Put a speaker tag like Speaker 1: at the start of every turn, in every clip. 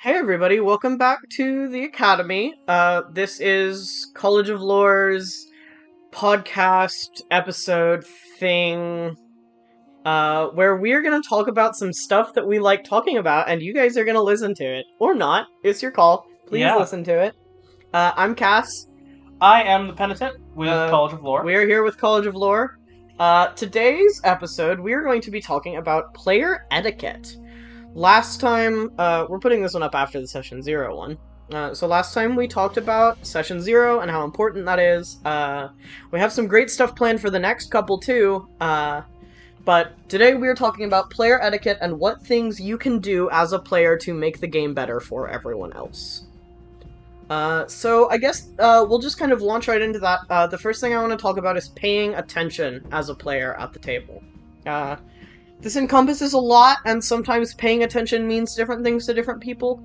Speaker 1: Hey everybody, welcome back to the Academy. This is College of Lore's podcast episode thing, where we're gonna talk about some stuff that we like talking about, and you guys are gonna listen to it. Or not. It's your call. Please
Speaker 2: Yeah,
Speaker 1: listen to it. I'm Cass.
Speaker 2: I am the Penitent with
Speaker 1: Uh,
Speaker 2: College of Lore.
Speaker 1: we're here with College of Lore. Today's episode, we're going to be talking about player etiquette. Last time, we're putting this one up after the Session 0 one. So last time we talked about Session 0 and how important that is. We have some great stuff planned for the next couple too. But today we are talking about player etiquette and what things you can do as a player to make the game better for everyone else. So I guess we'll just kind of launch right into that. The first thing I want to talk about is paying attention as a player at the table. This encompasses a lot, and sometimes paying attention means different things to different people.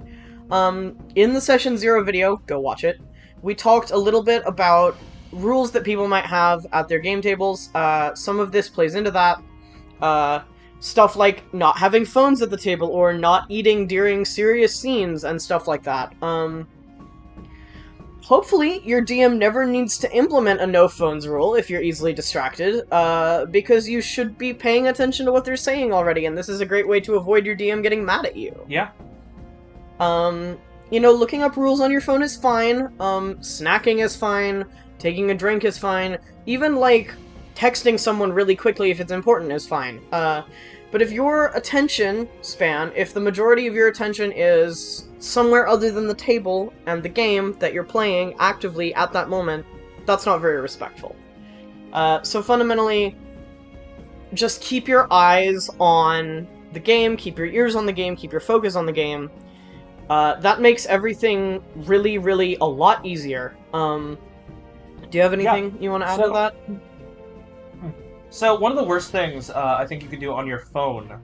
Speaker 1: In the Session 0 video, go watch it, we talked a little bit about rules that people might have at their game tables. Some of this plays into that. Stuff like not having phones at the table, or not eating during serious scenes, and stuff like that. Hopefully, your DM never needs to implement a no phones rule if you're easily distracted, because you should be paying attention to what they're saying already, and this is a great way to avoid your DM getting mad at you.
Speaker 2: Yeah.
Speaker 1: Looking up rules on your phone is fine, snacking is fine, taking a drink is fine, even, texting someone really quickly if it's important is fine. But if your attention span, if the majority of your attention is somewhere other than the table and the game that you're playing actively at that moment, that's not very respectful. So fundamentally, just keep your eyes on the game, keep your ears on the game, keep your focus on the game. That makes everything really, really a lot easier. Do you have anything you want to add to that?
Speaker 2: So one of the worst things I think you can do on your phone,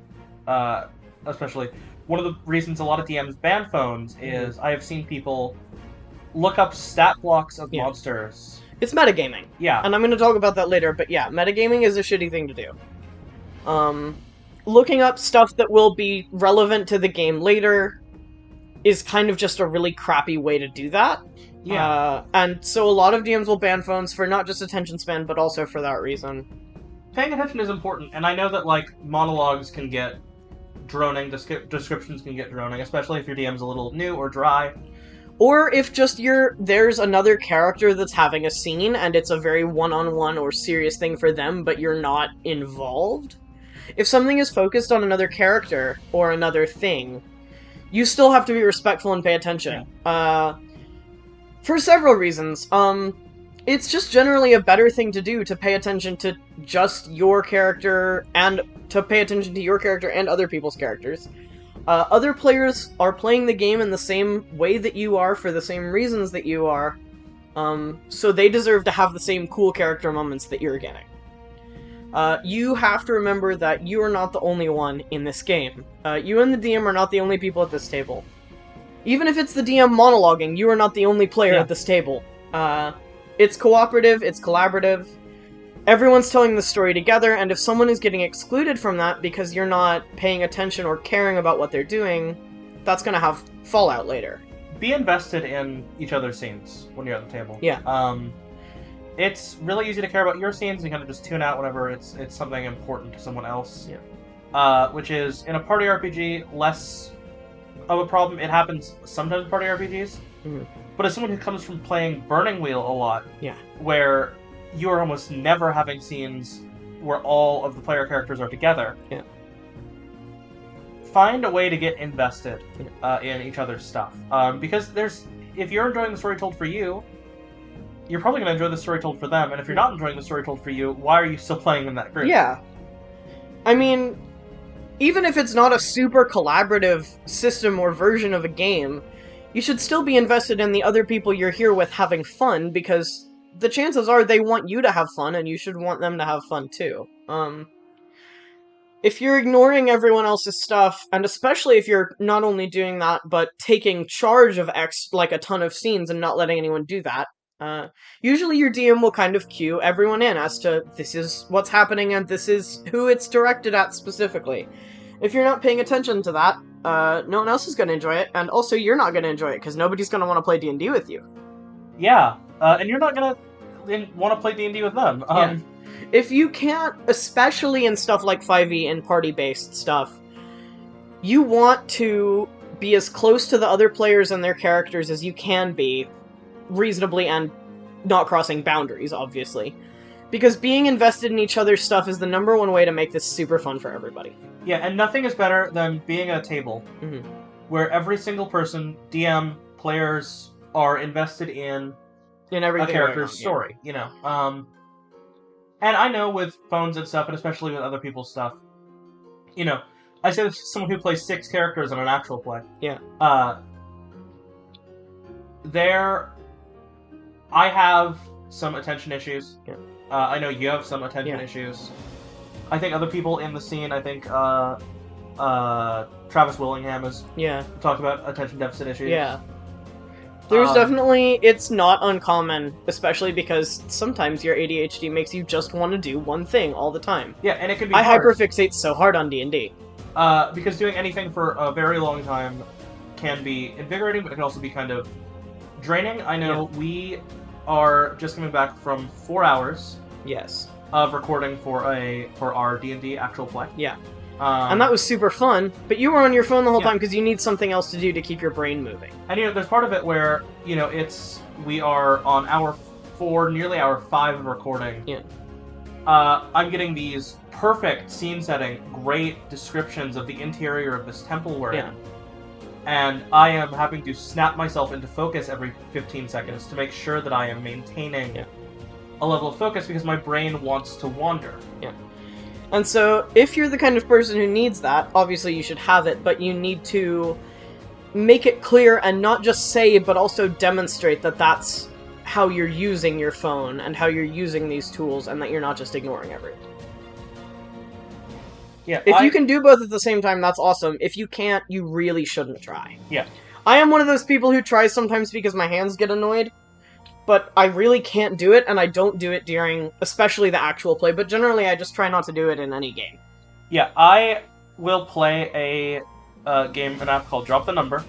Speaker 2: especially, one of the reasons a lot of DMs ban phones is I have seen people look up stat blocks of monsters.
Speaker 1: It's metagaming.
Speaker 2: Yeah.
Speaker 1: And I'm going to talk about that later, but yeah, metagaming is a shitty thing to do. Looking up stuff that will be relevant to the game later is kind of just a really crappy way to do that.
Speaker 2: Yeah.
Speaker 1: And so a lot of DMs will ban phones for not just attention span, but also for that reason.
Speaker 2: Paying attention is important, and I know that, monologues can get droning, descriptions can get droning, especially if your DM's a little new or dry.
Speaker 1: Or if just there's another character that's having a scene, and it's a very one-on-one or serious thing for them, but you're not involved. If something is focused on another character or another thing, you still have to be respectful and pay attention.
Speaker 2: Yeah.
Speaker 1: For several reasons. It's just generally a better thing to do to pay attention to just your character, and to pay attention to your character and other people's characters. Other players are playing the game in the same way that you are, for the same reasons that you are, so they deserve to have the same cool character moments that you're getting. You have to remember that you are not the only one in this game. You and the DM are not the only people at this table. Even if it's the DM monologuing, you are not the only player at this table. It's cooperative, it's collaborative, everyone's telling the story together, and if someone is getting excluded from that because you're not paying attention or caring about what they're doing, that's gonna have fallout later.
Speaker 2: Be invested in each other's scenes when you're at the table.
Speaker 1: Yeah.
Speaker 2: It's really easy to care about your scenes and kind of just tune out whenever it's something important to someone else.
Speaker 1: Yeah.
Speaker 2: Which is, in a party RPG, less of a problem. It happens sometimes in party RPGs.
Speaker 1: Mm-hmm.
Speaker 2: But as someone who comes from playing Burning Wheel a lot,
Speaker 1: Yeah.
Speaker 2: where you are almost never having scenes where all of the player characters are together,
Speaker 1: Yeah.
Speaker 2: find a way to get invested in each other's stuff. Because if you're enjoying the story told for you, you're probably going to enjoy the story told for them, and if you're not enjoying the story told for you, why are you still playing in that group?
Speaker 1: Yeah. I mean, even if it's not a super collaborative system or version of a game, you should still be invested in the other people you're here with having fun, because the chances are they want you to have fun, and you should want them to have fun too. If you're ignoring everyone else's stuff, and especially if you're not only doing that, but taking charge of a ton of scenes and not letting anyone do that, usually your DM will kind of cue everyone in as to, this is what's happening and this is who it's directed at specifically. If you're not paying attention to that, no one else is going to enjoy it, and also you're not going to enjoy it, because nobody's going to want to play D&D with you.
Speaker 2: Yeah, and you're not going to want to play D&D with them.
Speaker 1: Yeah. If you can't, especially in stuff like 5e and party-based stuff, you want to be as close to the other players and their characters as you can be, reasonably, and not crossing boundaries, obviously. Because being invested in each other's stuff is the #1 way to make this super fun for everybody.
Speaker 2: Yeah, and nothing is better than being at a table where every single person, DM, players, are invested in
Speaker 1: everything
Speaker 2: a character's story, you know. And I know with phones and stuff, and especially with other people's stuff, you know, I say this to someone who plays 6 characters in an actual play.
Speaker 1: Yeah.
Speaker 2: I have some attention issues.
Speaker 1: Yeah.
Speaker 2: I know you have some attention issues. I think other people in the scene, Travis Willingham has talked about attention deficit issues.
Speaker 1: Yeah. There's definitely, it's not uncommon, especially because sometimes your ADHD makes you just want to do one thing all the time.
Speaker 2: Yeah, and it can be
Speaker 1: I
Speaker 2: hard.
Speaker 1: hyperfixate so hard on D&D.
Speaker 2: Because doing anything for a very long time can be invigorating, but it can also be kind of draining. I know we are just coming back from 4 hours of recording for our D&D actual play.
Speaker 1: Yeah. And that was super fun, but you were on your phone the whole time because you need something else to do to keep your brain moving.
Speaker 2: And, there's part of it where, we are on hour 4, nearly hour 5 of recording.
Speaker 1: Yeah.
Speaker 2: I'm getting these perfect scene-setting, great descriptions of the interior of this temple we're in. And I am having to snap myself into focus every 15 seconds to make sure that I am maintaining a level of focus because my brain wants to wander.
Speaker 1: Yeah. And so, if you're the kind of person who needs that, obviously you should have it, but you need to make it clear and not just say, but also demonstrate that that's how you're using your phone and how you're using these tools and that you're not just ignoring everything.
Speaker 2: Yeah,
Speaker 1: if you can do both at the same time, that's awesome. If you can't, you really shouldn't try.
Speaker 2: Yeah.
Speaker 1: I am one of those people who tries sometimes because my hands get annoyed, but I really can't do it, and I don't do it during, especially the actual play, but generally I just try not to do it in any game.
Speaker 2: Yeah, I will play a game, an app called Drop the Number,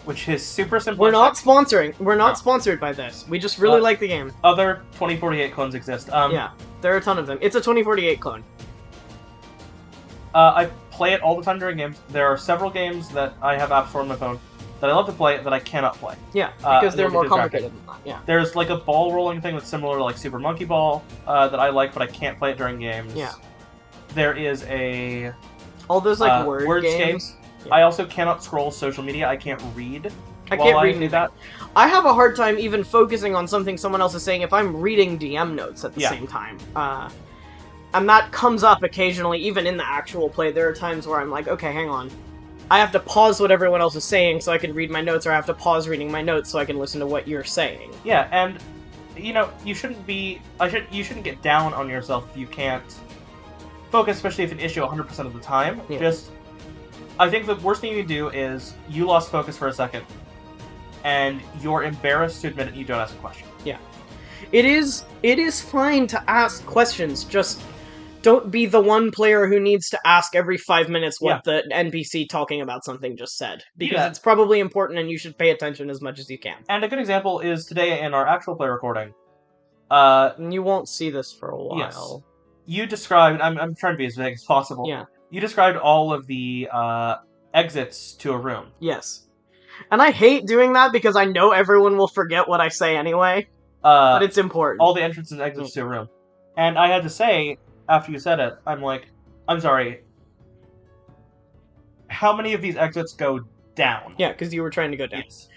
Speaker 2: which is super simple.
Speaker 1: We're not sponsored by this. We just really like the game.
Speaker 2: Other 2048 clones exist.
Speaker 1: Yeah, there are a ton of them. It's a 2048 clone.
Speaker 2: I play it all the time during games. There are several games that I have apps for on my phone that I love to play that I cannot play.
Speaker 1: Yeah, because they're more complicated than that. Yeah.
Speaker 2: There's like a ball rolling thing that's similar to like Super Monkey Ball that I like, but I can't play it during games.
Speaker 1: Yeah.
Speaker 2: There is
Speaker 1: all those like word games.
Speaker 2: Yeah. I also cannot scroll social media. I can't read.
Speaker 1: I can't read that. I have a hard time even focusing on something someone else is saying if I'm reading DM notes at the same time. And that comes up occasionally, even in the actual play. There are times where I'm like, okay, hang on. I have to pause what everyone else is saying so I can read my notes, or I have to pause reading my notes so I can listen to what you're saying.
Speaker 2: Yeah, and, you shouldn't get down on yourself if you can't focus, especially if an issue 100% of the time.
Speaker 1: Yeah.
Speaker 2: I think the worst thing you can do is you lost focus for a second, and you're embarrassed to admit it and you don't ask a question.
Speaker 1: Yeah. It is fine to ask questions, just don't be the one player who needs to ask every 5 minutes what the NPC talking about something just said. Because it's probably important and you should pay attention as much as you can.
Speaker 2: And a good example is today in our actual play recording.
Speaker 1: You won't see this for a while.
Speaker 2: Yes. You described, I'm trying to be as vague as possible.
Speaker 1: Yeah.
Speaker 2: You described all of the exits to a room.
Speaker 1: Yes. And I hate doing that because I know everyone will forget what I say anyway. But it's important.
Speaker 2: All the entrances and exits to a room. And I had to say, after you said it, I'm like, I'm sorry, how many of these exits go down?
Speaker 1: Yeah, because you were trying to go down.
Speaker 2: Yes.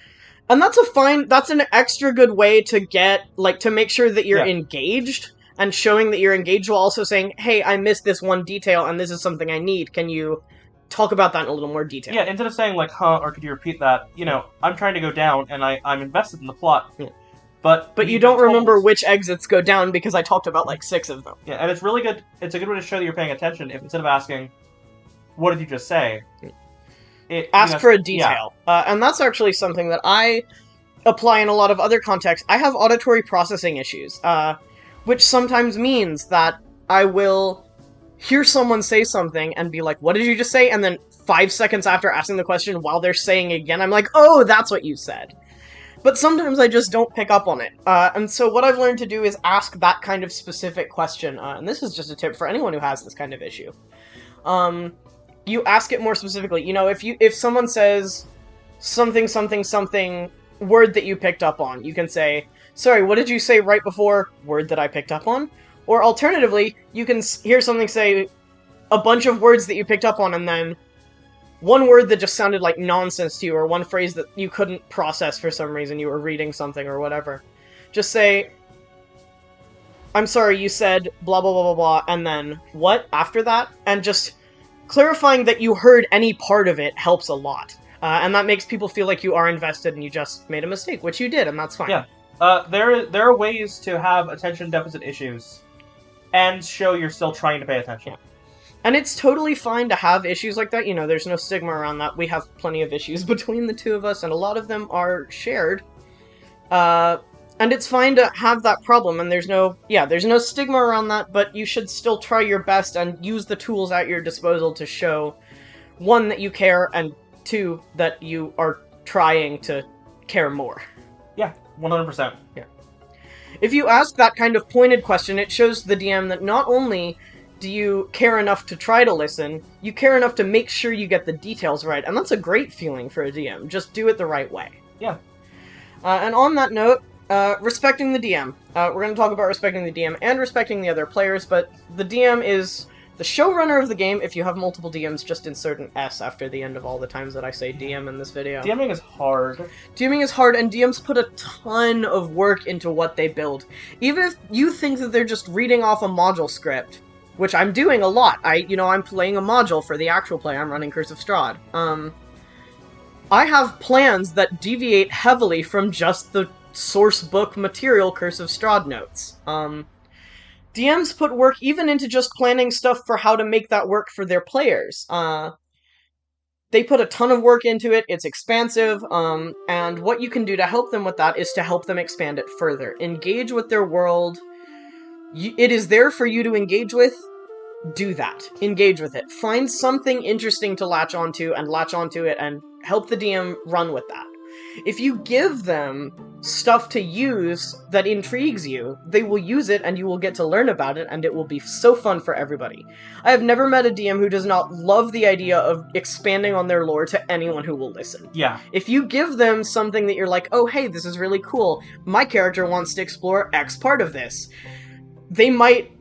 Speaker 1: And that's an extra good way to get, to make sure that you're engaged, and showing that you're engaged while also saying, hey, I missed this one detail, and this is something I need. Can you talk about that in a little more detail?
Speaker 2: Yeah, instead of saying, huh, or could you repeat that, I'm trying to go down, and I'm invested in the plot.
Speaker 1: Yeah.
Speaker 2: But
Speaker 1: you don't remember which exits go down because I talked about 6 of them.
Speaker 2: Yeah, and it's really good. It's a good way to show that you're paying attention. If instead of asking, "What did you just say?"
Speaker 1: Ask for a detail. Yeah. And that's actually something that I apply in a lot of other contexts. I have auditory processing issues, which sometimes means that I will hear someone say something and be like, what did you just say? And then 5 seconds after asking the question while they're saying it again, I'm like, oh, that's what you said. But sometimes I just don't pick up on it. And so what I've learned to do is ask that kind of specific question. And this is just a tip for anyone who has this kind of issue. You ask it more specifically. You know, if someone says something, something, something, word that you picked up on, you can say, sorry, what did you say right before word that I picked up on? Or alternatively, you can hear something say a bunch of words that you picked up on and then one word that just sounded like nonsense to you, or one phrase that you couldn't process for some reason, you were reading something or whatever. Just say, I'm sorry, you said blah blah blah blah blah, and then what after that? And just clarifying that you heard any part of it helps a lot. And that makes people feel like you are invested and you just made a mistake, which you did, and that's fine.
Speaker 2: Yeah. There are ways to have attention deficit issues and show you're still trying to pay attention.
Speaker 1: Yeah. And it's totally fine to have issues like that. You know, there's no stigma around that. We have plenty of issues between the two of us, and a lot of them are shared. And it's fine to have that problem, and there's no stigma around that, but you should still try your best and use the tools at your disposal to show, one, that you care, and two, that you are trying to care more.
Speaker 2: Yeah, 100%.
Speaker 1: Yeah. If you ask that kind of pointed question, it shows the DM that not only do you care enough to try to listen, you care enough to make sure you get the details right, and that's a great feeling for a DM. Just do it the right way.
Speaker 2: Yeah.
Speaker 1: And on that note, respecting the DM. We're going to talk about respecting the DM and respecting the other players, but the DM is the showrunner of the game. If you have multiple DMs, just insert an S after the end of all the times that I say DM in this video.
Speaker 2: DMing is hard.
Speaker 1: DMing is hard, and DMs put a ton of work into what they build. Even if you think that they're just reading off a module script, which I'm doing a lot. I'm playing a module for the actual play. I'm running Curse of Strahd. I have plans that deviate heavily from just the source book material Curse of Strahd notes. DMs put work even into just planning stuff for how to make that work for their players. They put a ton of work into it, it's expansive, and what you can do to help them with that is to help them expand it further. Engage with their world. It is there for you to engage with. Do that. Engage with it. Find something interesting to latch onto it and help the DM run with that. If you give them stuff to use that intrigues you, they will use it and you will get to learn about it, and it will be so fun for everybody. I have never met a DM who does not love the idea of expanding on their lore to anyone who will listen.
Speaker 2: Yeah.
Speaker 1: If you give them something that you're like, oh hey, this is really cool, my character wants to explore X part of this, they might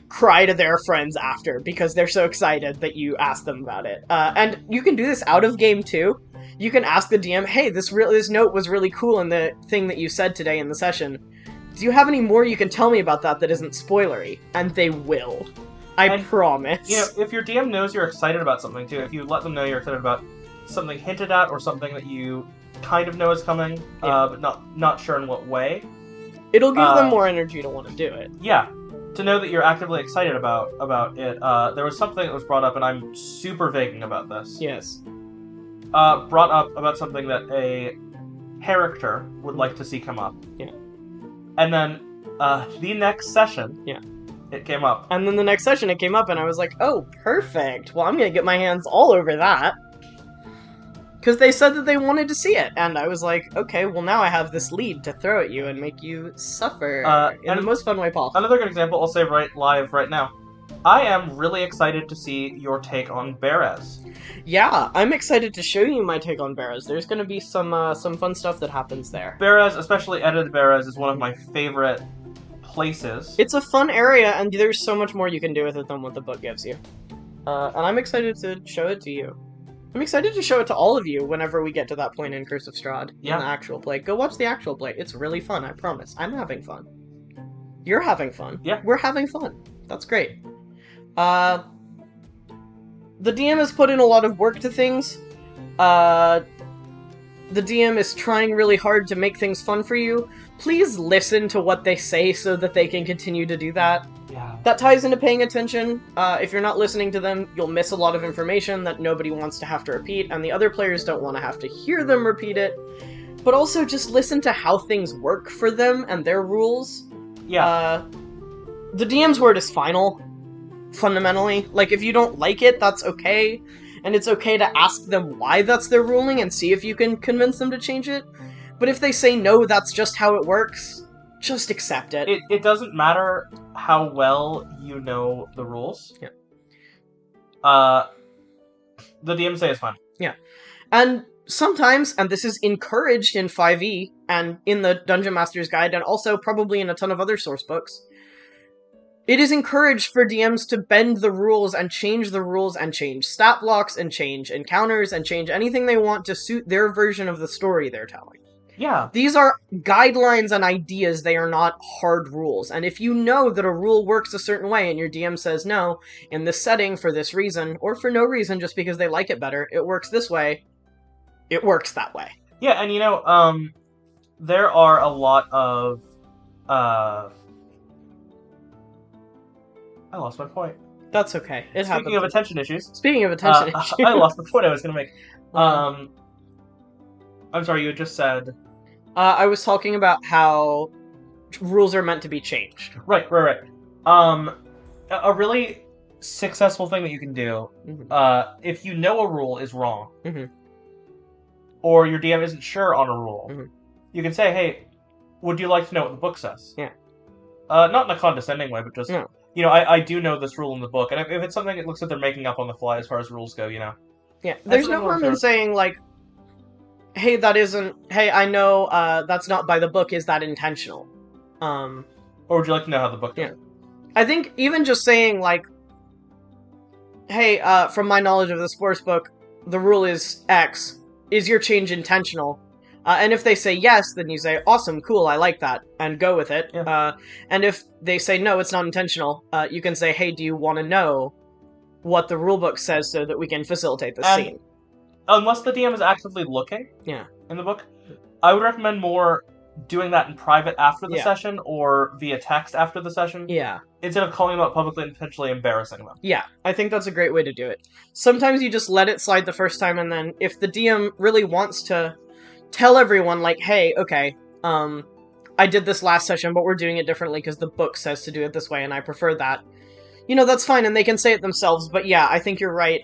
Speaker 1: cry to their friends after because they're so excited that you asked them about it. And you can do this out of game too. You can ask the DM, hey, this note was really cool in the thing that you said today in the session. Do you have any more you can tell me about that isn't spoilery? And they will. I promise.
Speaker 2: You know, if your DM knows you're excited about something too, if you let them know you're excited about something hinted at or something that you kind of know is coming, but not sure in what way,
Speaker 1: it'll give them more energy to want to do it.
Speaker 2: Yeah. To know that you're actively excited about it. There was something that was brought up, and I'm super vaguing about this.
Speaker 1: Yes.
Speaker 2: Brought up about something that a character would like to see come up.
Speaker 1: Yeah.
Speaker 2: And then, the next session...
Speaker 1: Yeah.
Speaker 2: It came up.
Speaker 1: And then the next session it came up, and I was like, oh, perfect. Well, I'm gonna get my hands all over that. Because they said that they wanted to see it, and I was like, okay, well now I have this lead to throw at you and make you suffer in the most fun way possible.
Speaker 2: Another good example, I'll say right now. I am really excited to see your take on Berez.
Speaker 1: Yeah, I'm excited to show you my take on Berez. There's going to be some fun stuff that happens there.
Speaker 2: Berez, especially edited Berez, is one of my favorite places.
Speaker 1: It's a fun area, and there's so much more you can do with it than what the book gives you. And I'm excited to show it to you. I'm excited to show it to all of you whenever we get to that point in Curse of Strahd, in the actual play. Go watch the actual play. It's really fun, I promise. I'm having fun. You're having fun.
Speaker 2: Yeah.
Speaker 1: We're having fun. That's great. The DM has put in a lot of work to things. The DM is trying really hard to make things fun for you. Please listen to what they say so that they can continue to do that.
Speaker 2: Yeah.
Speaker 1: That ties into paying attention. If you're not listening to them, you'll miss a lot of information that nobody wants to have to repeat, and the other players don't want to have to hear them repeat it. But also just listen to how things work for them and their rules.
Speaker 2: Yeah.
Speaker 1: The DM's word is final. fundamentally. Like, if you don't like it, that's okay. And it's okay to ask them why that's their ruling and see if you can convince them to change it. But if they say no, that's just how it works, just accept it.
Speaker 2: It doesn't matter how well you know the rules.
Speaker 1: Yeah.
Speaker 2: The DMs say it's fine.
Speaker 1: Yeah. And sometimes, and this is encouraged in 5e and in the Dungeon Master's Guide and also probably in a ton of other source books, it is encouraged for DMs to bend the rules and change the rules and change stat blocks and change encounters and change anything they want to suit their version of the story they're telling.
Speaker 2: Yeah.
Speaker 1: These are guidelines and ideas, they are not hard rules. And if you know that a rule works a certain way and your DM says no, in this setting for this reason, or for no reason just because they like it better, it works this way, it works that way.
Speaker 2: Yeah, and there are a lot of I lost my point.
Speaker 1: That's okay. It happens.
Speaker 2: Speaking of attention issues.
Speaker 1: Speaking of attention issues.
Speaker 2: I lost the point I was going to make. I'm sorry, you had just said...
Speaker 1: I was talking about how rules are meant to be changed.
Speaker 2: Right. A really successful thing that you can do, if you know a rule is wrong, or your DM isn't sure on a rule, you can say, hey, would you like to know what the book says?
Speaker 1: Yeah.
Speaker 2: Not in a condescending way, but just...
Speaker 1: No.
Speaker 2: I do know this rule in the book, and if it's something it looks like they're making up on the fly as far as rules go,
Speaker 1: Yeah, there's no harm in saying, like, hey, I know that's not by the book, is that intentional?
Speaker 2: Or would you like to know how the book does?
Speaker 1: Yeah. I think even just saying, like, hey, from my knowledge of the sports book, the rule is X, is your change intentional? And if they say yes, then you say, awesome, cool, I like that, and go with it.
Speaker 2: Yeah.
Speaker 1: And if they say no, it's not intentional, you can say, hey, do you want to know what the rulebook says so that we can facilitate the scene?
Speaker 2: Unless the DM is actively looking in the book, I would recommend more doing that in private after the session or via text after the session.
Speaker 1: Yeah.
Speaker 2: Instead of calling them out publicly and potentially embarrassing them.
Speaker 1: Yeah, I think that's a great way to do it. Sometimes you just let it slide the first time, and then if the DM really wants to tell everyone, like, hey, okay, I did this last session, but we're doing it differently because the book says to do it this way, and I prefer that. That's fine, and they can say it themselves, but yeah, I think you're right.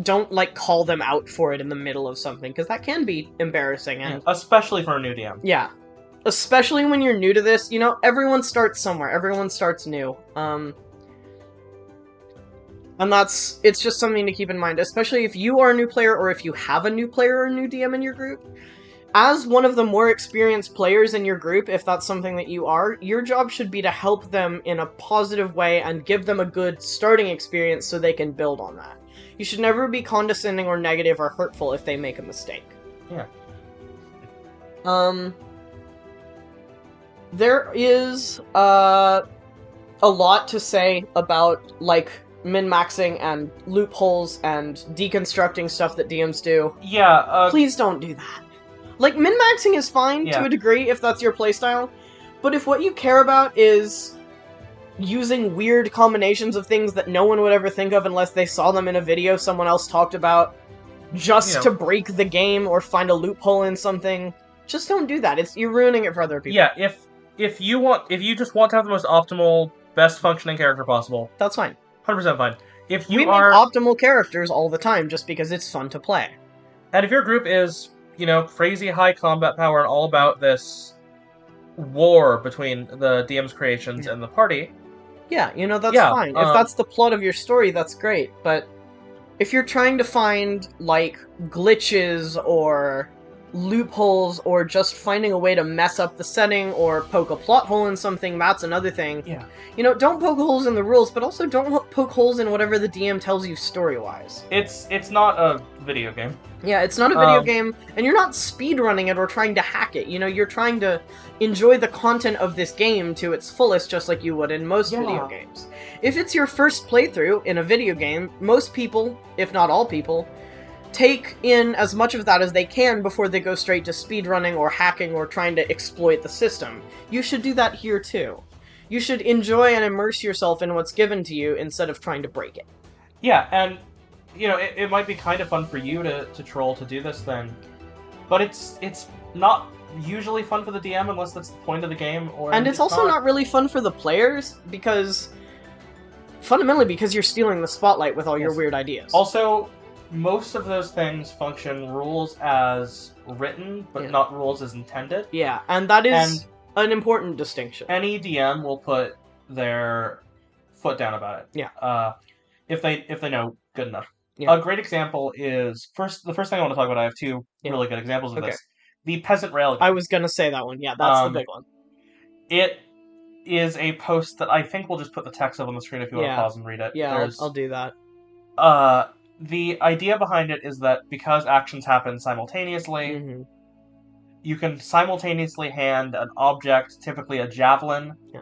Speaker 1: Don't, like, call them out for it in the middle of something, because that can be embarrassing. And
Speaker 2: especially for a new DM.
Speaker 1: Yeah. Especially when you're new to this, everyone starts somewhere. Everyone starts new. And it's just something to keep in mind, especially if you are a new player or if you have a new player or a new DM in your group. As one of the more experienced players in your group, if that's something that you are, your job should be to help them in a positive way and give them a good starting experience so they can build on that. You should never be condescending or negative or hurtful if they make a mistake.
Speaker 2: Yeah.
Speaker 1: There is a lot to say about, like, min-maxing and loopholes and deconstructing stuff that DMs do.
Speaker 2: Yeah,
Speaker 1: Please don't do that. Like, min-maxing is fine to a degree if that's your playstyle, but if what you care about is using weird combinations of things that no one would ever think of unless they saw them in a video someone else talked about, just to break the game or find a loophole in something, just don't do that. You're ruining it for other people.
Speaker 2: Yeah, if you just want to have the most optimal, best functioning character possible,
Speaker 1: that's fine.
Speaker 2: 100% fine. If you
Speaker 1: we make optimal characters all the time just because it's fun to play.
Speaker 2: And if your group is, crazy high combat power and all about this war between the DM's creations and the party...
Speaker 1: Yeah, that's fine. If that's the plot of your story, that's great. But if you're trying to find, like, glitches or loopholes or just finding a way to mess up the setting or poke a plot hole in something, that's another thing.
Speaker 2: Yeah.
Speaker 1: Don't poke holes in the rules, but also don't poke holes in whatever the DM tells you story-wise.
Speaker 2: It's not a video game.
Speaker 1: Yeah, it's not a video game, and you're not speedrunning it or trying to hack it. You're trying to enjoy the content of this game to its fullest, just like you would in most video games. If it's your first playthrough in a video game, most people, if not all people, take in as much of that as they can before they go straight to speedrunning or hacking or trying to exploit the system. You should do that here too. You should enjoy and immerse yourself in what's given to you instead of trying to break it.
Speaker 2: Yeah, and it might be kind of fun for you to troll to do this thing, but it's not usually fun for the DM unless that's the point of the game. And
Speaker 1: it's also not really fun for the players, because fundamentally because you're stealing the spotlight with all your
Speaker 2: Yes.
Speaker 1: weird ideas.
Speaker 2: Also, most of those things function rules as written, but
Speaker 1: Yeah.
Speaker 2: not rules as intended.
Speaker 1: Yeah, and that is
Speaker 2: And
Speaker 1: an important distinction.
Speaker 2: any DM will put their foot down about it.
Speaker 1: Yeah.
Speaker 2: If they know good enough.
Speaker 1: Yeah.
Speaker 2: A great example is the first thing I want to talk about. I have two really good examples of
Speaker 1: Okay.
Speaker 2: this. The Peasant Railgun.
Speaker 1: I was gonna say that one. Yeah, that's the big one.
Speaker 2: It is a post that I think we'll just put the text up on the screen if you want to pause and read it.
Speaker 1: Yeah, I'll do that.
Speaker 2: The idea behind it is that because actions happen simultaneously,
Speaker 1: Mm-hmm.
Speaker 2: you can simultaneously hand an object, typically a javelin,
Speaker 1: Yeah.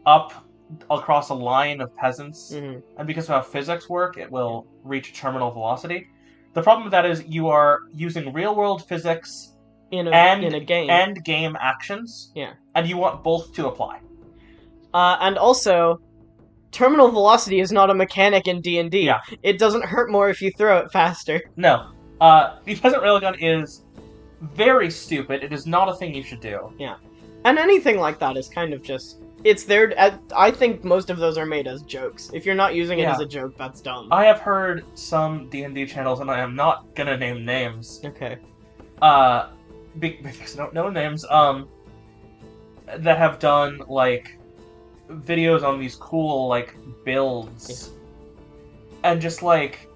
Speaker 2: up across a line of peasants,
Speaker 1: Mm-hmm.
Speaker 2: and because of how physics work, it will reach terminal velocity. The problem with that is you are using real-world physics
Speaker 1: in a game.
Speaker 2: and game actions,
Speaker 1: Yeah.
Speaker 2: and you want both to apply.
Speaker 1: And also, terminal velocity is not a mechanic in D&D.
Speaker 2: Yeah.
Speaker 1: It doesn't hurt more if you throw it faster.
Speaker 2: No. The Peasant Railgun is very stupid. It is not a thing you should do.
Speaker 1: Yeah. And anything like that is kind of just... It's there... I think most of those are made as jokes. If you're not using it as a joke, that's dumb.
Speaker 2: I have heard some D&D channels, and I am not gonna name names.
Speaker 1: Okay.
Speaker 2: Because I don't know names, that have done, like, videos on these cool, like, builds. Yeah. And just, like,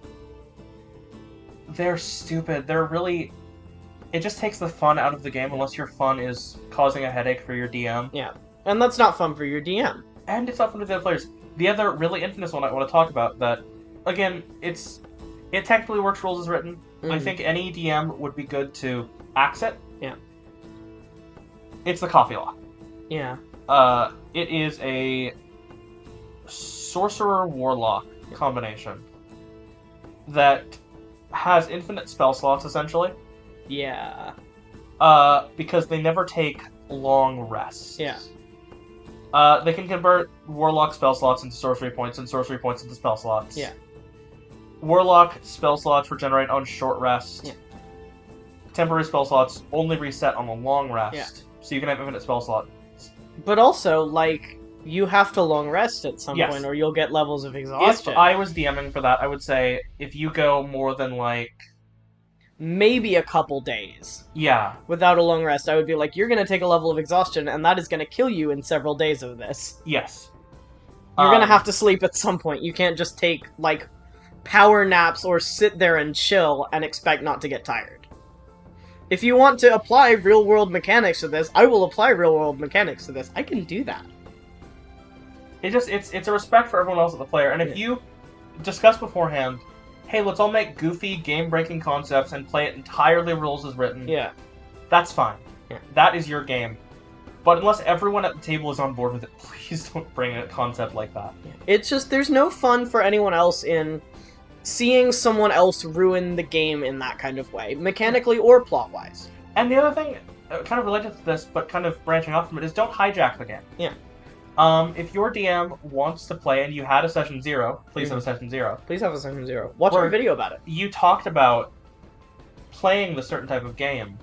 Speaker 2: they're stupid. They're really... It just takes the fun out of the game unless your fun is causing a headache for your DM.
Speaker 1: Yeah. And that's not fun for your DM.
Speaker 2: And it's not fun for the other players. The other really infamous one I want to talk about that, again, it technically works rules as written. I think any DM would be good to axe it.
Speaker 1: Yeah.
Speaker 2: It's the coffee lock.
Speaker 1: Yeah.
Speaker 2: It is a sorcerer warlock combination that has infinite spell slots essentially.
Speaker 1: Yeah.
Speaker 2: Because they never take long rests.
Speaker 1: Yeah.
Speaker 2: They can convert warlock spell slots into sorcery points and sorcery points into spell slots.
Speaker 1: Yeah.
Speaker 2: Warlock spell slots regenerate on short rest.
Speaker 1: Yeah.
Speaker 2: Temporary spell slots only reset on a long rest.
Speaker 1: Yeah.
Speaker 2: So you can have infinite spell slots.
Speaker 1: But also, like, you have to long rest at some
Speaker 2: Yes.
Speaker 1: point or you'll get levels of exhaustion.
Speaker 2: If I was DMing for that, I would say if you go more than, like...
Speaker 1: maybe a couple days.
Speaker 2: Yeah.
Speaker 1: Without a long rest, I would be like, you're gonna take a level of exhaustion, and that is gonna kill you in several days of this.
Speaker 2: Yes.
Speaker 1: You're gonna have to sleep at some point. You can't just take, like, power naps or sit there and chill and expect not to get tired. If you want to apply real-world mechanics to this, I will apply real-world mechanics to this. I can do that.
Speaker 2: It's a respect for everyone else at the player, and if you discuss beforehand, hey, let's all make goofy, game-breaking concepts and play it entirely rules as written.
Speaker 1: Yeah.
Speaker 2: That's fine.
Speaker 1: Yeah.
Speaker 2: That is your game. But unless everyone at the table is on board with it, please don't bring a concept like that.
Speaker 1: It's just, there's no fun for anyone else in seeing someone else ruin the game in that kind of way, mechanically or plot-wise.
Speaker 2: And the other thing, kind of related to this, but kind of branching off from it, is don't hijack the game.
Speaker 1: Yeah.
Speaker 2: If your DM wants to play and you had a session 0, please have a session 0.
Speaker 1: Please have a session 0. Watch our video about it.
Speaker 2: You talked about playing the certain type of game.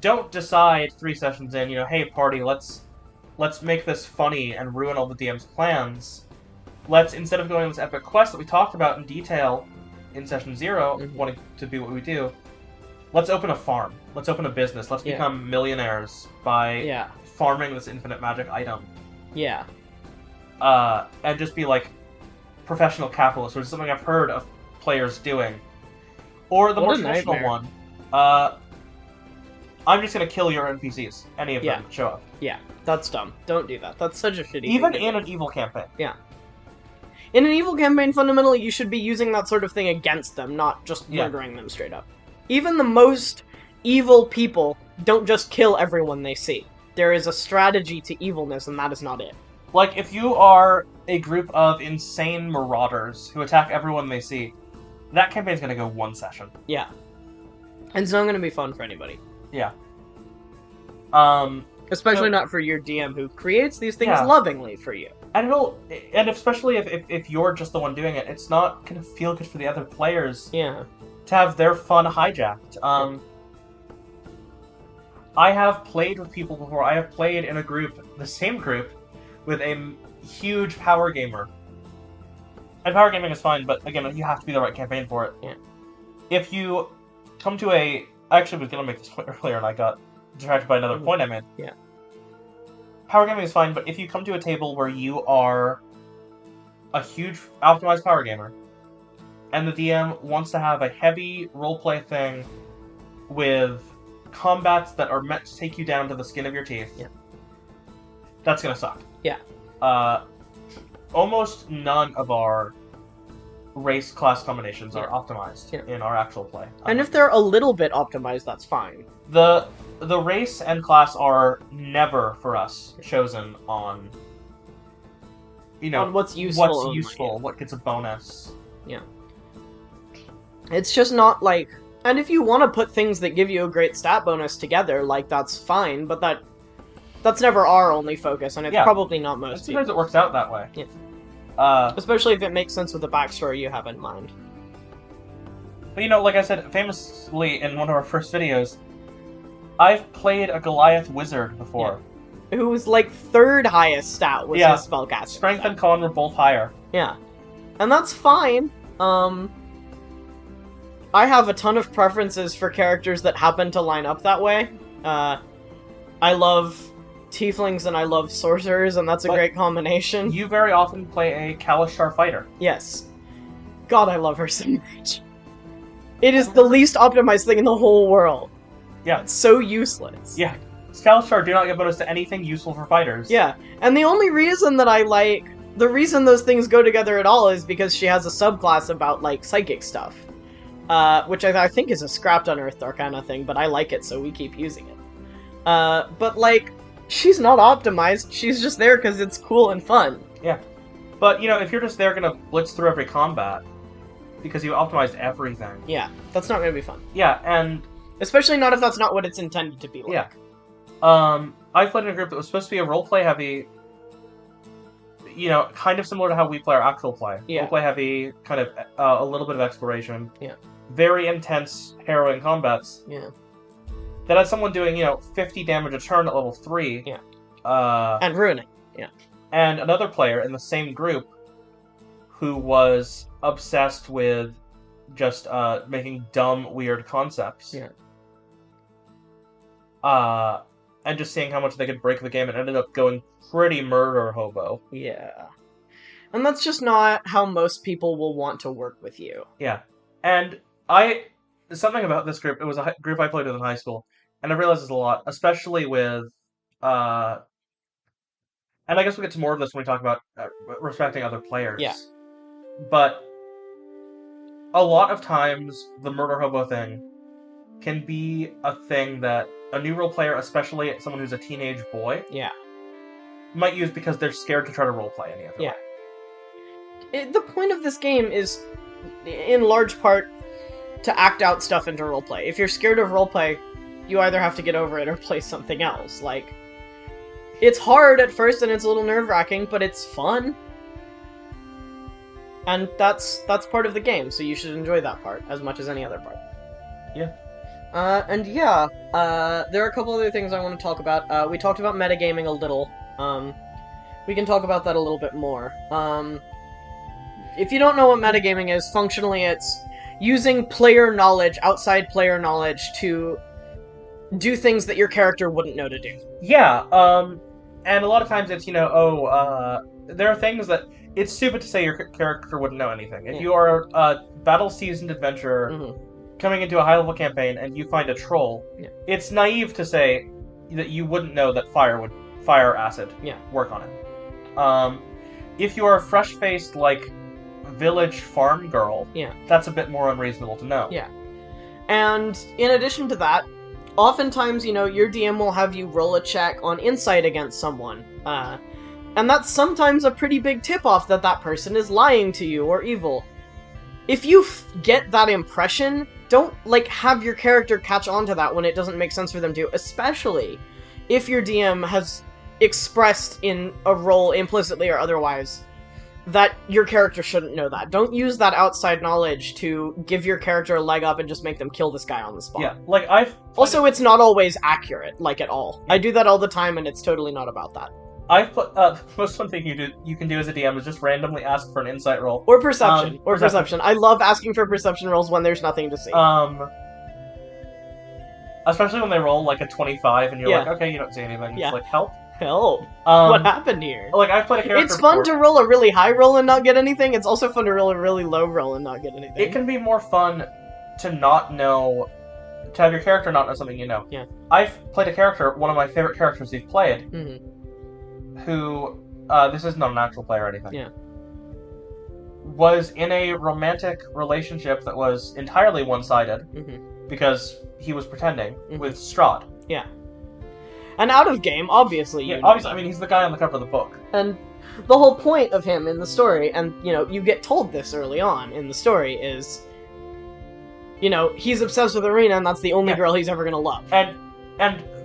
Speaker 2: Don't decide 3 sessions in, hey party, let's make this funny and ruin all the DM's plans. Let's, instead of going on this epic quest that we talked about in detail in session 0, wanting to be what we do, let's open a farm. Let's open a business. Let's become millionaires by farming this infinite magic item.
Speaker 1: Yeah.
Speaker 2: And just be like professional capitalists, which is something I've heard of players doing. Or the more traditional one, I'm just gonna kill your NPCs. Any of them show up.
Speaker 1: Yeah, that's dumb. Don't do that. That's such a shitty
Speaker 2: Even
Speaker 1: thing
Speaker 2: in an evil campaign.
Speaker 1: Yeah. In an evil campaign, fundamentally, you should be using that sort of thing against them, not just murdering them straight up. Even the most evil people don't just kill everyone they see. There is a strategy to evilness, and that is not it.
Speaker 2: Like, if you are a group of insane marauders who attack everyone they see, that campaign's gonna go 1 session.
Speaker 1: Yeah. And it's not gonna be fun for anybody.
Speaker 2: Yeah.
Speaker 1: Especially not for your DM who creates these things lovingly for you.
Speaker 2: And especially if you're just the one doing it, it's not gonna feel good for the other players.
Speaker 1: Yeah.
Speaker 2: To have their fun hijacked. I have played with people before. I have played in a group, the same group, with a huge power gamer And power gaming is fine, but again, you have to be the right campaign for it.
Speaker 1: Yeah.
Speaker 2: If you come to a... I actually was going to make this point earlier, and I got distracted by another point I made.
Speaker 1: Yeah.
Speaker 2: Power gaming is fine, but if you come to a table where you are a huge optimized power gamer, and the DM wants to have a heavy roleplay thing with combats that are meant to take you down to the skin of your teeth,
Speaker 1: yeah,
Speaker 2: that's gonna suck.
Speaker 1: Yeah.
Speaker 2: Almost none of our race class combinations are optimized in our actual play.
Speaker 1: And if they're a little bit optimized, that's fine.
Speaker 2: The race and class are never for us chosen on
Speaker 1: on what's useful,
Speaker 2: what gets a bonus.
Speaker 1: Yeah. It's just not like, and if you want to put things that give you a great stat bonus together, like that's fine, but that's never our only focus, and it's probably not most.
Speaker 2: Sometimes it works out that way.
Speaker 1: Yeah. Especially if it makes sense with the backstory you have in mind.
Speaker 2: But like I said famously in one of our first videos, I've played a Goliath wizard before.
Speaker 1: Yeah. Who was like third highest stat with his spellcasting.
Speaker 2: Strength and con were both higher.
Speaker 1: Yeah. And that's fine. I have a ton of preferences for characters that happen to line up that way. I love tieflings and I love sorcerers, and that's a great combination.
Speaker 2: You very often play a Kalashtar fighter.
Speaker 1: Yes. God, I love her so much. It is the least optimized thing in the whole world.
Speaker 2: Yeah.
Speaker 1: It's so useless.
Speaker 2: Yeah. Kalashtar do not get bonus to anything useful for fighters.
Speaker 1: Yeah. And the only reason that the reason those things go together at all is because she has a subclass about, like, psychic stuff. Which I think is a scrapped unearthed arcana thing, but I like it, so we keep using it. But, like, she's not optimized, she's just there because it's cool and fun.
Speaker 2: Yeah. But, if you're just there gonna blitz through every combat, because you optimized everything.
Speaker 1: Yeah, that's not gonna be fun.
Speaker 2: Yeah, and...
Speaker 1: especially not if that's not what it's intended to be like.
Speaker 2: Yeah. I played in a group that was supposed to be a roleplay heavy, kind of similar to how we play our actual play.
Speaker 1: Yeah.
Speaker 2: Roleplay heavy, kind of a little bit of exploration.
Speaker 1: Yeah.
Speaker 2: Very intense, harrowing combats.
Speaker 1: Yeah.
Speaker 2: That had someone doing, 50 damage a turn at level 3.
Speaker 1: Yeah. And ruining. Yeah.
Speaker 2: And another player in the same group who was obsessed with just making dumb, weird concepts.
Speaker 1: Yeah.
Speaker 2: And just seeing how much they could break the game, and ended up going pretty murder hobo.
Speaker 1: Yeah. And that's just not how most people will want to work with you.
Speaker 2: Yeah. And something about this group, it was a group I played with in high school, and I realized this a lot, especially with, and I guess we'll get to more of this when we talk about respecting other players.
Speaker 1: Yeah.
Speaker 2: But a lot of times, the murder hobo thing can be a thing that a new role player, especially someone who's a teenage boy, might use because they're scared to try to roleplay any other way.
Speaker 1: The point of this game is, in large part, to act out stuff into roleplay. If you're scared of roleplay, you either have to get over it or play something else. Like, it's hard at first and it's a little nerve-wracking, but it's fun. And that's part of the game, so you should enjoy that part as much as any other part.
Speaker 2: Yeah.
Speaker 1: There are a couple other things I want to talk about. We talked about metagaming a little. We can talk about that a little bit more. If you don't know what metagaming is, functionally it's using player knowledge, outside player knowledge, to do things that your character wouldn't know to do.
Speaker 2: Yeah, and a lot of times it's, there are things that it's stupid to say your character wouldn't know anything. If you are a battle-seasoned adventurer coming into a high-level campaign and you find a troll, it's naive to say that you wouldn't know that fire acid work on it. If you are a fresh-faced, like, village farm girl, that's a bit more unreasonable to know.
Speaker 1: Yeah. And in addition to that, oftentimes, your DM will have you roll a check on insight against someone. And that's sometimes a pretty big tip-off that that person is lying to you or evil. If you get that impression, don't, have your character catch on to that when it doesn't make sense for them to, especially if your DM has expressed in a role, implicitly or otherwise, that your character shouldn't know that. Don't use that outside knowledge to give your character a leg up and just make them kill this guy on the spot.
Speaker 2: Yeah,
Speaker 1: Also, it's not always accurate, at all. I do that all the time, and it's totally not about that.
Speaker 2: The most fun thing you can do as a DM is just randomly ask for an insight roll.
Speaker 1: Or perception. Perception. I love asking for perception rolls when there's nothing to see.
Speaker 2: Especially when they roll like a 25 and you're
Speaker 1: Yeah.
Speaker 2: like, okay, you don't see anything.
Speaker 1: Yeah.
Speaker 2: It's like, help.
Speaker 1: Help. What happened here?
Speaker 2: Like, I've played a character
Speaker 1: It's fun
Speaker 2: before.
Speaker 1: to roll a really high roll and not get anything. It's also fun to roll a really low roll and not get anything.
Speaker 2: It can be more fun to not know, to have your character not know something you know.
Speaker 1: Yeah.
Speaker 2: I've played a character, one of my favorite characters we've played,
Speaker 1: Mm-hmm.
Speaker 2: who, this is not an actual player or anything.
Speaker 1: Yeah.
Speaker 2: Was in a romantic relationship that was entirely one-sided,
Speaker 1: Mm-hmm.
Speaker 2: because he was pretending,
Speaker 1: Mm-hmm.
Speaker 2: with Strahd.
Speaker 1: Yeah. And out of game, obviously.
Speaker 2: Yeah, obviously, I mean, he's the guy on the cover of the book.
Speaker 1: And the whole point of him in the story, and, you know, you get told this early on in the story, is, you know, he's obsessed with Arena, and that's the only girl he's ever gonna love.
Speaker 2: And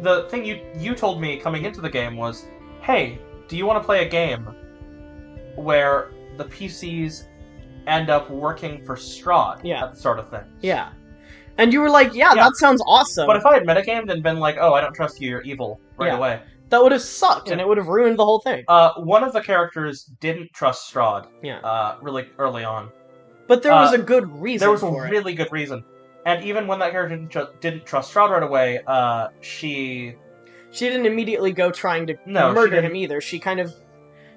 Speaker 2: the thing you told me coming into the game was, hey, do you want to play a game where the PCs end up working for Strahd?
Speaker 1: Yeah.
Speaker 2: That sort of thing.
Speaker 1: Yeah. And you were like, yeah, that sounds awesome.
Speaker 2: But if I had metagamed and been like, oh, I don't trust you, you're evil, right away.
Speaker 1: That would have sucked, and it would have ruined the whole thing.
Speaker 2: One of the characters didn't trust Strahd.
Speaker 1: Yeah.
Speaker 2: Really early on.
Speaker 1: But there was a good reason.
Speaker 2: There was a really good reason. And even when that character didn't trust Strahd right away, she
Speaker 1: didn't immediately go trying to
Speaker 2: No, she
Speaker 1: murder
Speaker 2: didn't.
Speaker 1: him either. She kind of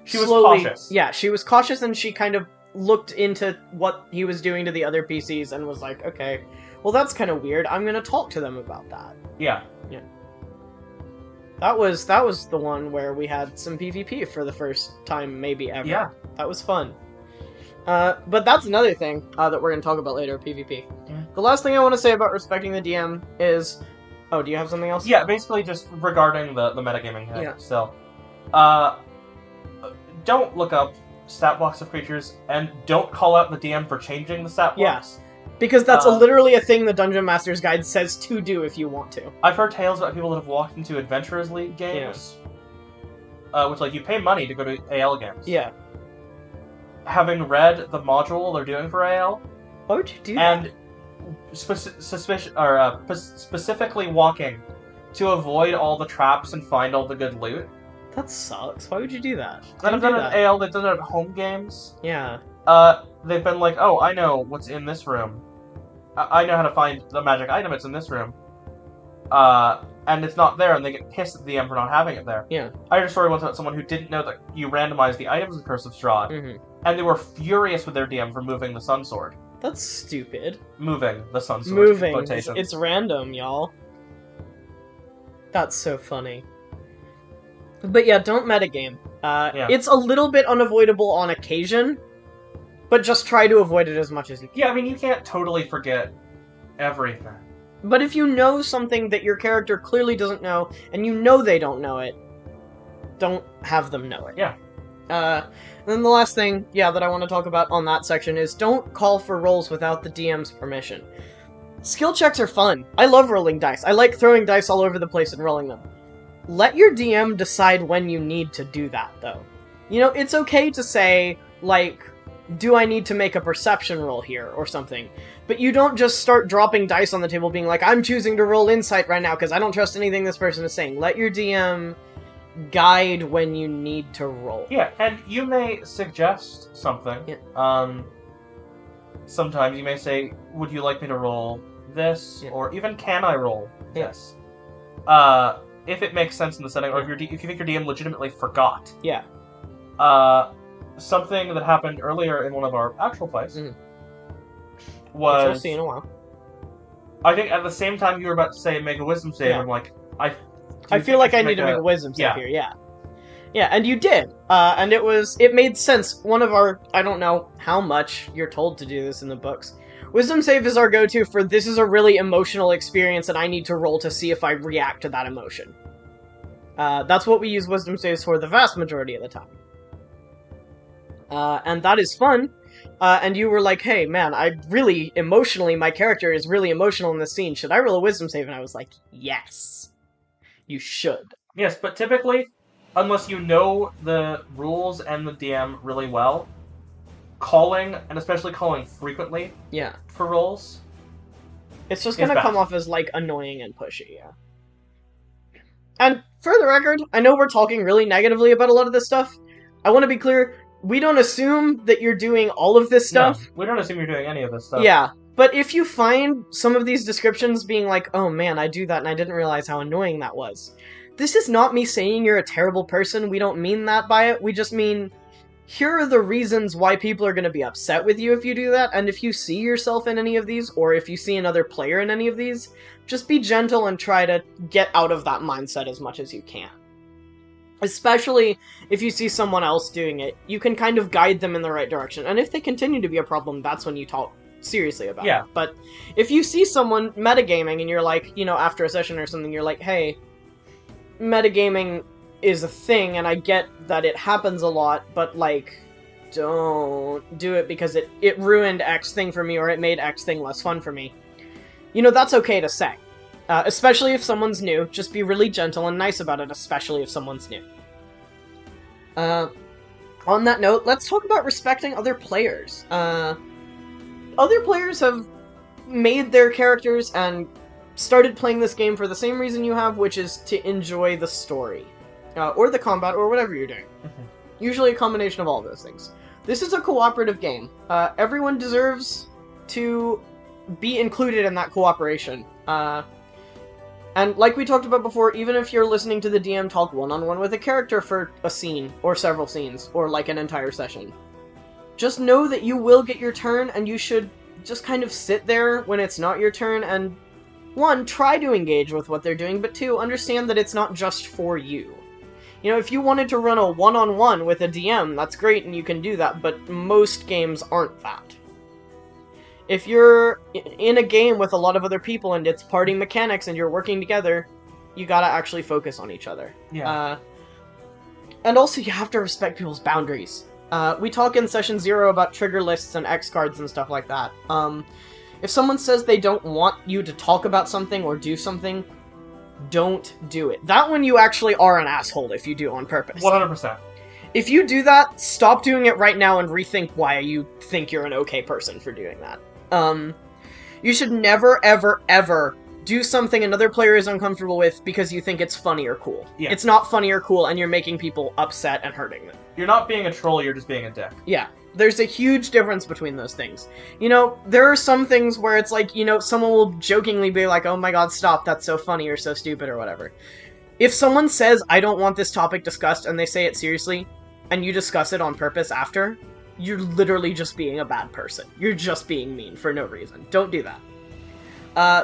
Speaker 2: She was
Speaker 1: slowly,
Speaker 2: cautious.
Speaker 1: Yeah, she was cautious, and she kind of looked into what he was doing to the other PCs and was like, okay, well, that's kind of weird. I'm gonna talk to them about that.
Speaker 2: Yeah.
Speaker 1: Yeah. That was the one where we had some PvP for the first time, maybe ever.
Speaker 2: Yeah.
Speaker 1: That was fun. But that's another thing that we're gonna talk about later, PvP.
Speaker 2: Yeah.
Speaker 1: The last thing I want to say about respecting the DM is... Oh, do you have something else?
Speaker 2: Yeah, basically just regarding the metagaming thing.
Speaker 1: Yeah.
Speaker 2: So, don't look up stat blocks of creatures, and don't call out the DM for changing the stat blocks.
Speaker 1: Because that's literally a thing the Dungeon Master's Guide says to do if you want to.
Speaker 2: I've heard tales about people that have walked into Adventurers League games, which, like, you pay money to go to AL games.
Speaker 1: Yeah.
Speaker 2: Having read the module they're doing for AL,
Speaker 1: Why would you do that?
Speaker 2: and specifically walking to avoid all the traps and find all the good loot.
Speaker 1: That sucks. Why would you do that?
Speaker 2: Then I've
Speaker 1: Don't
Speaker 2: done
Speaker 1: do
Speaker 2: it
Speaker 1: that.
Speaker 2: at AL, they've done it at home games.
Speaker 1: Yeah.
Speaker 2: They've been like, oh, I know what's in this room. I know how to find the magic item, it's in this room. And it's not there, and they get pissed at the DM for not having it there.
Speaker 1: Yeah.
Speaker 2: I heard a story once about someone who didn't know that you randomized the items in Curse of Strahd,
Speaker 1: Mm-hmm.
Speaker 2: and they were furious with their DM for moving the Sun Sword.
Speaker 1: That's stupid.
Speaker 2: Moving the Sun Sword.
Speaker 1: Moving.
Speaker 2: Quotations.
Speaker 1: It's random, y'all. That's so funny. But yeah, don't metagame. It's a little bit unavoidable on occasion, but just try to avoid it as much as you can.
Speaker 2: Yeah, I mean, you can't totally forget everything.
Speaker 1: But if you know something that your character clearly doesn't know, and you know they don't know it, don't have them know it.
Speaker 2: Yeah.
Speaker 1: And then the last thing, that I want to talk about on that section is don't call for rolls without the DM's permission. Skill checks are fun. I love rolling dice. I like throwing dice all over the place and rolling them. Let your DM decide when you need to do that, though. You know, it's okay to say, like, do I need to make a perception roll here, or something. But you don't just start dropping dice on the table being like, I'm choosing to roll insight right now because I don't trust anything this person is saying. Let your DM guide when you need to roll.
Speaker 2: Yeah, and you may suggest something.
Speaker 1: Yeah.
Speaker 2: Sometimes you may say, would you like me to roll this?
Speaker 1: Yeah.
Speaker 2: Or even, can I roll
Speaker 1: Yeah.
Speaker 2: this? If it makes sense in the setting, or if you think your DM legitimately forgot.
Speaker 1: Yeah.
Speaker 2: Something that happened earlier in one of our actual plays
Speaker 1: Which
Speaker 2: was...
Speaker 1: we'll see in a while.
Speaker 2: I think at the same time you were about to say make a wisdom save,
Speaker 1: Yeah.
Speaker 2: I'm like,
Speaker 1: I feel like I need to make a wisdom save here, yeah. Yeah, and you did. And it made sense. One of our, I don't know how much you're told to do this in the books. Wisdom save is our go-to for this is a really emotional experience and I need to roll to see if I react to that emotion. That's what we use wisdom saves for the vast majority of the time. And that is fun. And you were like, hey, man, my character is really emotional in this scene. Should I roll a wisdom save? And I was like, yes, you should.
Speaker 2: Yes, but typically, unless you know the rules and the DM really well, calling, and especially calling frequently for rolls,
Speaker 1: it's just gonna come off as, like, annoying and pushy, yeah. And for the record, I know we're talking really negatively about a lot of this stuff. I want to be clear, we don't assume that you're doing all of this stuff.
Speaker 2: No, we don't assume you're doing any of this stuff.
Speaker 1: Yeah, but if you find some of these descriptions being like, oh man, I do that and I didn't realize how annoying that was. This is not me saying you're a terrible person, we don't mean that by it, we just mean, here are the reasons why people are going to be upset with you if you do that, and if you see yourself in any of these, or if you see another player in any of these, just be gentle and try to get out of that mindset as much as you can. Especially if you see someone else doing it, you can kind of guide them in the right direction, and if they continue to be a problem, that's when you talk seriously about it. But if you see someone metagaming and you're like, you know, after a session or something, you're like, hey, metagaming is a thing, and I get that it happens a lot, but, like, don't do it because it ruined X thing for me, or it made X thing less fun for me. You know, that's okay to say. Especially if someone's new, just be really gentle and nice about it, especially if someone's new. On that note, let's talk about respecting other players. Other players have made their characters and started playing this game for the same reason you have, which is to enjoy the story. Or the combat, or whatever you're doing. Usually a combination of all of those things. This is a cooperative game. Everyone deserves to be included in that cooperation. And like we talked about before, even if you're listening to the DM talk one-on-one with a character for a scene, or several scenes, or like an entire session, just know that you will get your turn, and you should just kind of sit there when it's not your turn, and 1, try to engage with what they're doing, but 2, understand that it's not just for you. You know, if you wanted to run a one-on-one with a DM, that's great and you can do that, but most games aren't that. If you're in a game with a lot of other people and it's party mechanics and you're working together, you gotta actually focus on each other. And also, you have to respect people's boundaries. We talk in Session 0 about trigger lists and X cards and stuff like that. If someone says they don't want you to talk about something or do something, don't do it. That one you actually are an asshole if you do on purpose.
Speaker 2: 100%.
Speaker 1: If you do that, stop doing it right now and rethink why you think you're an okay person for doing that. You should never, ever, ever do something another player is uncomfortable with because you think it's funny or cool.
Speaker 2: Yeah.
Speaker 1: It's not funny or cool, and you're making people upset and hurting them.
Speaker 2: You're not being a troll, you're just being a dick.
Speaker 1: Yeah. There's a huge difference between those things. You know, there are some things where it's like, you know, someone will jokingly be like, oh my god, stop, that's so funny or so stupid or whatever. If someone says, I don't want this topic discussed, and they say it seriously, and you discuss it on purpose after, you're literally just being a bad person. You're just being mean for no reason. Don't do that.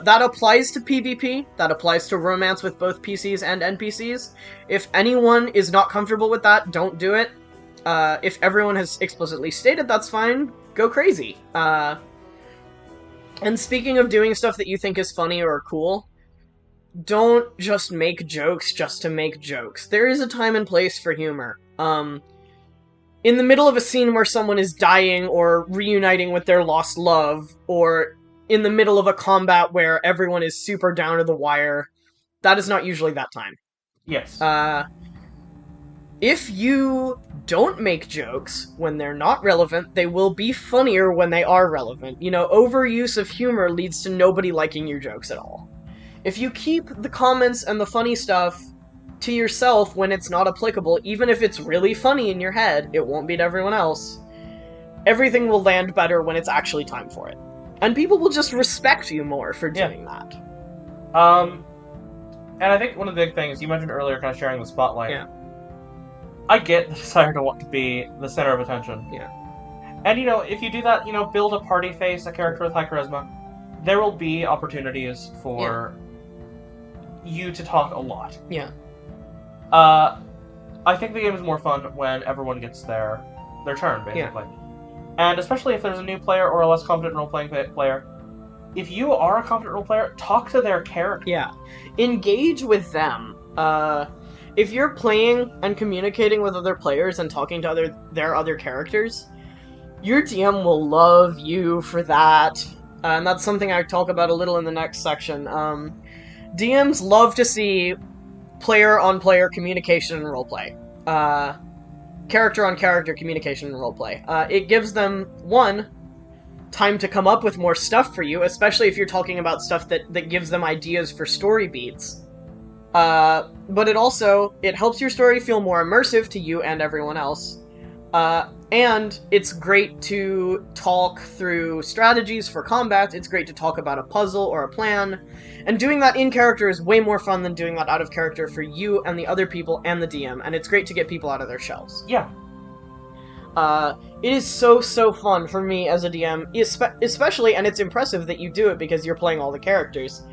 Speaker 1: That applies to PvP, that applies to romance with both PCs and NPCs. If anyone is not comfortable with that, don't do it. If everyone has explicitly stated that's fine, go crazy. And speaking of doing stuff that you think is funny or cool, don't just make jokes just to make jokes. There is a time and place for humor. In the middle of a scene where someone is dying or reuniting with their lost love, or in the middle of a combat where everyone is super down to the wire, that is not usually that time.
Speaker 2: Yes.
Speaker 1: If you don't make jokes when they're not relevant, they will be funnier when they are relevant. You know, overuse of humor leads to nobody liking your jokes at all. If you keep the comments and the funny stuff to yourself when it's not applicable, even if it's really funny in your head, it won't beat everyone else. Everything will land better when it's actually time for it. And people will just respect you more for doing that.
Speaker 2: And I think one of the big things, you mentioned earlier, kind of sharing the spotlight.
Speaker 1: Yeah.
Speaker 2: I get the desire to want to be the center of attention.
Speaker 1: Yeah.
Speaker 2: And, you know, if you do that, you know, build a party face, a character with high charisma, there will be opportunities for you to talk a lot.
Speaker 1: Yeah.
Speaker 2: I think the game is more fun when everyone gets their turn, basically. Yeah. And especially if there's a new player or a less competent role-playing player, if you are a competent role player, talk to their character.
Speaker 1: Yeah. Engage with them. If you're playing and communicating with other players and talking to their other characters, your DM will love you for that. And that's something I talk about a little in the next section. DMs love to see player-on-player communication and roleplay. Character-on-character communication and roleplay. It gives them, 1, time to come up with more stuff for you, especially if you're talking about stuff that gives them ideas for story beats. But it helps your story feel more immersive to you and everyone else. And it's great to talk through strategies for combat, it's great to talk about a puzzle or a plan, and doing that in character is way more fun than doing that out of character for you and the other people and the DM, and it's great to get people out of their shells.
Speaker 2: Yeah.
Speaker 1: It is so fun for me as a DM, especially, and it's impressive that you do it because you're playing all the characters.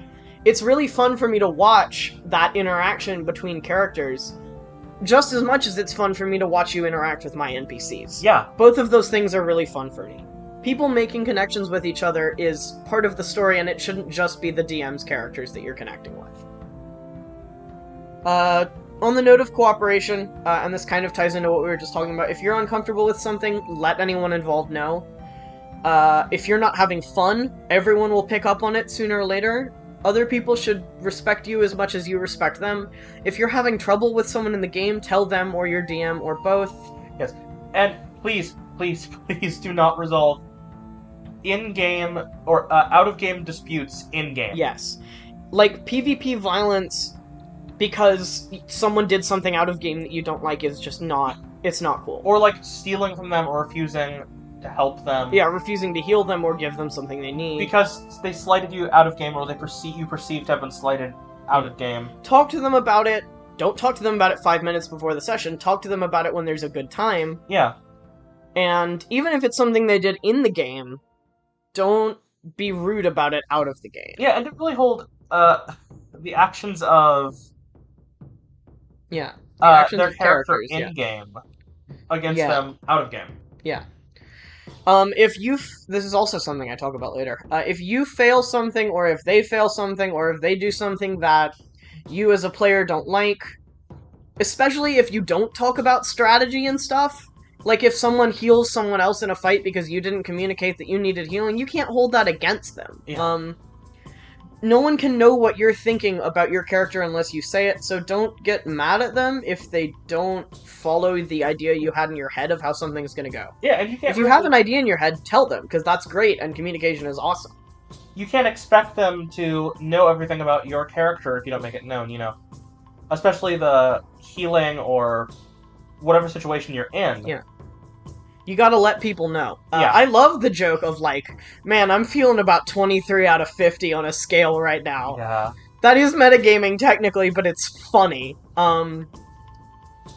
Speaker 1: It's really fun for me to watch that interaction between characters, just as much as it's fun for me to watch you interact with my NPCs.
Speaker 2: Yeah.
Speaker 1: Both of those things are really fun for me. People making connections with each other is part of the story, and it shouldn't just be the DM's characters that you're connecting with. On the note of cooperation, and this kind of ties into what we were just talking about, if you're uncomfortable with something, let anyone involved know. If you're not having fun, everyone will pick up on it sooner or later. Other people should respect you as much as you respect them. If you're having trouble with someone in the game, tell them or your DM or both.
Speaker 2: Yes. And please do not resolve in-game or out-of-game disputes in-game.
Speaker 1: Yes. Like, PvP violence because someone did something out of game that you don't like is just not... It's not cool.
Speaker 2: Or, like, stealing from them or refusing to help them.
Speaker 1: Yeah, refusing to heal them or give them something they need.
Speaker 2: Because they slighted you out of game, or you perceive to have been slighted out of game.
Speaker 1: Talk to them about it. Don't talk to them about it 5 minutes before the session. Talk to them about it when there's a good time.
Speaker 2: Yeah.
Speaker 1: And even if it's something they did in the game, don't be rude about it out of the game.
Speaker 2: Yeah, and to really hold the actions of
Speaker 1: their
Speaker 2: character in-game against them out of game.
Speaker 1: Yeah. This is also something I talk about later. If you fail something, or if they fail something, or if they do something that you as a player don't like, especially if you don't talk about strategy and stuff, like if someone heals someone else in a fight because you didn't communicate that you needed healing, you can't hold that against them.
Speaker 2: Yeah.
Speaker 1: No one can know what you're thinking about your character unless you say it, so don't get mad at them if they don't follow the idea you had in your head of how something's gonna go.
Speaker 2: Yeah, and
Speaker 1: if you have an idea in your head, tell them, because that's great, and communication is awesome.
Speaker 2: You can't expect them to know everything about your character if you don't make it known, Especially the healing or whatever situation you're in.
Speaker 1: Yeah. You gotta let people know.
Speaker 2: Yeah.
Speaker 1: I love the joke of, like, man, I'm feeling about 23 out of 50 on a scale right now.
Speaker 2: Yeah.
Speaker 1: That is metagaming, technically, but it's funny.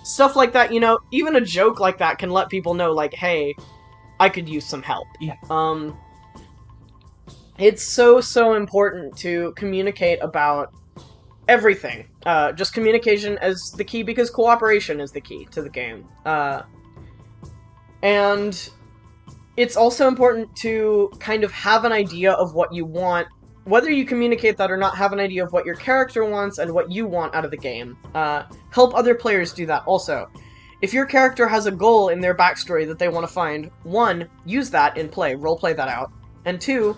Speaker 1: Stuff like that, even a joke like that can let people know, like, hey, I could use some help.
Speaker 2: Yeah.
Speaker 1: It's so important to communicate about everything. Just communication is the key, because cooperation is the key to the game. And it's also important to kind of have an idea of what you want. Whether you communicate that or not, have an idea of what your character wants and what you want out of the game. Help other players do that also. If your character has a goal in their backstory that they want to find, 1, use that in play, roleplay that out, and 2,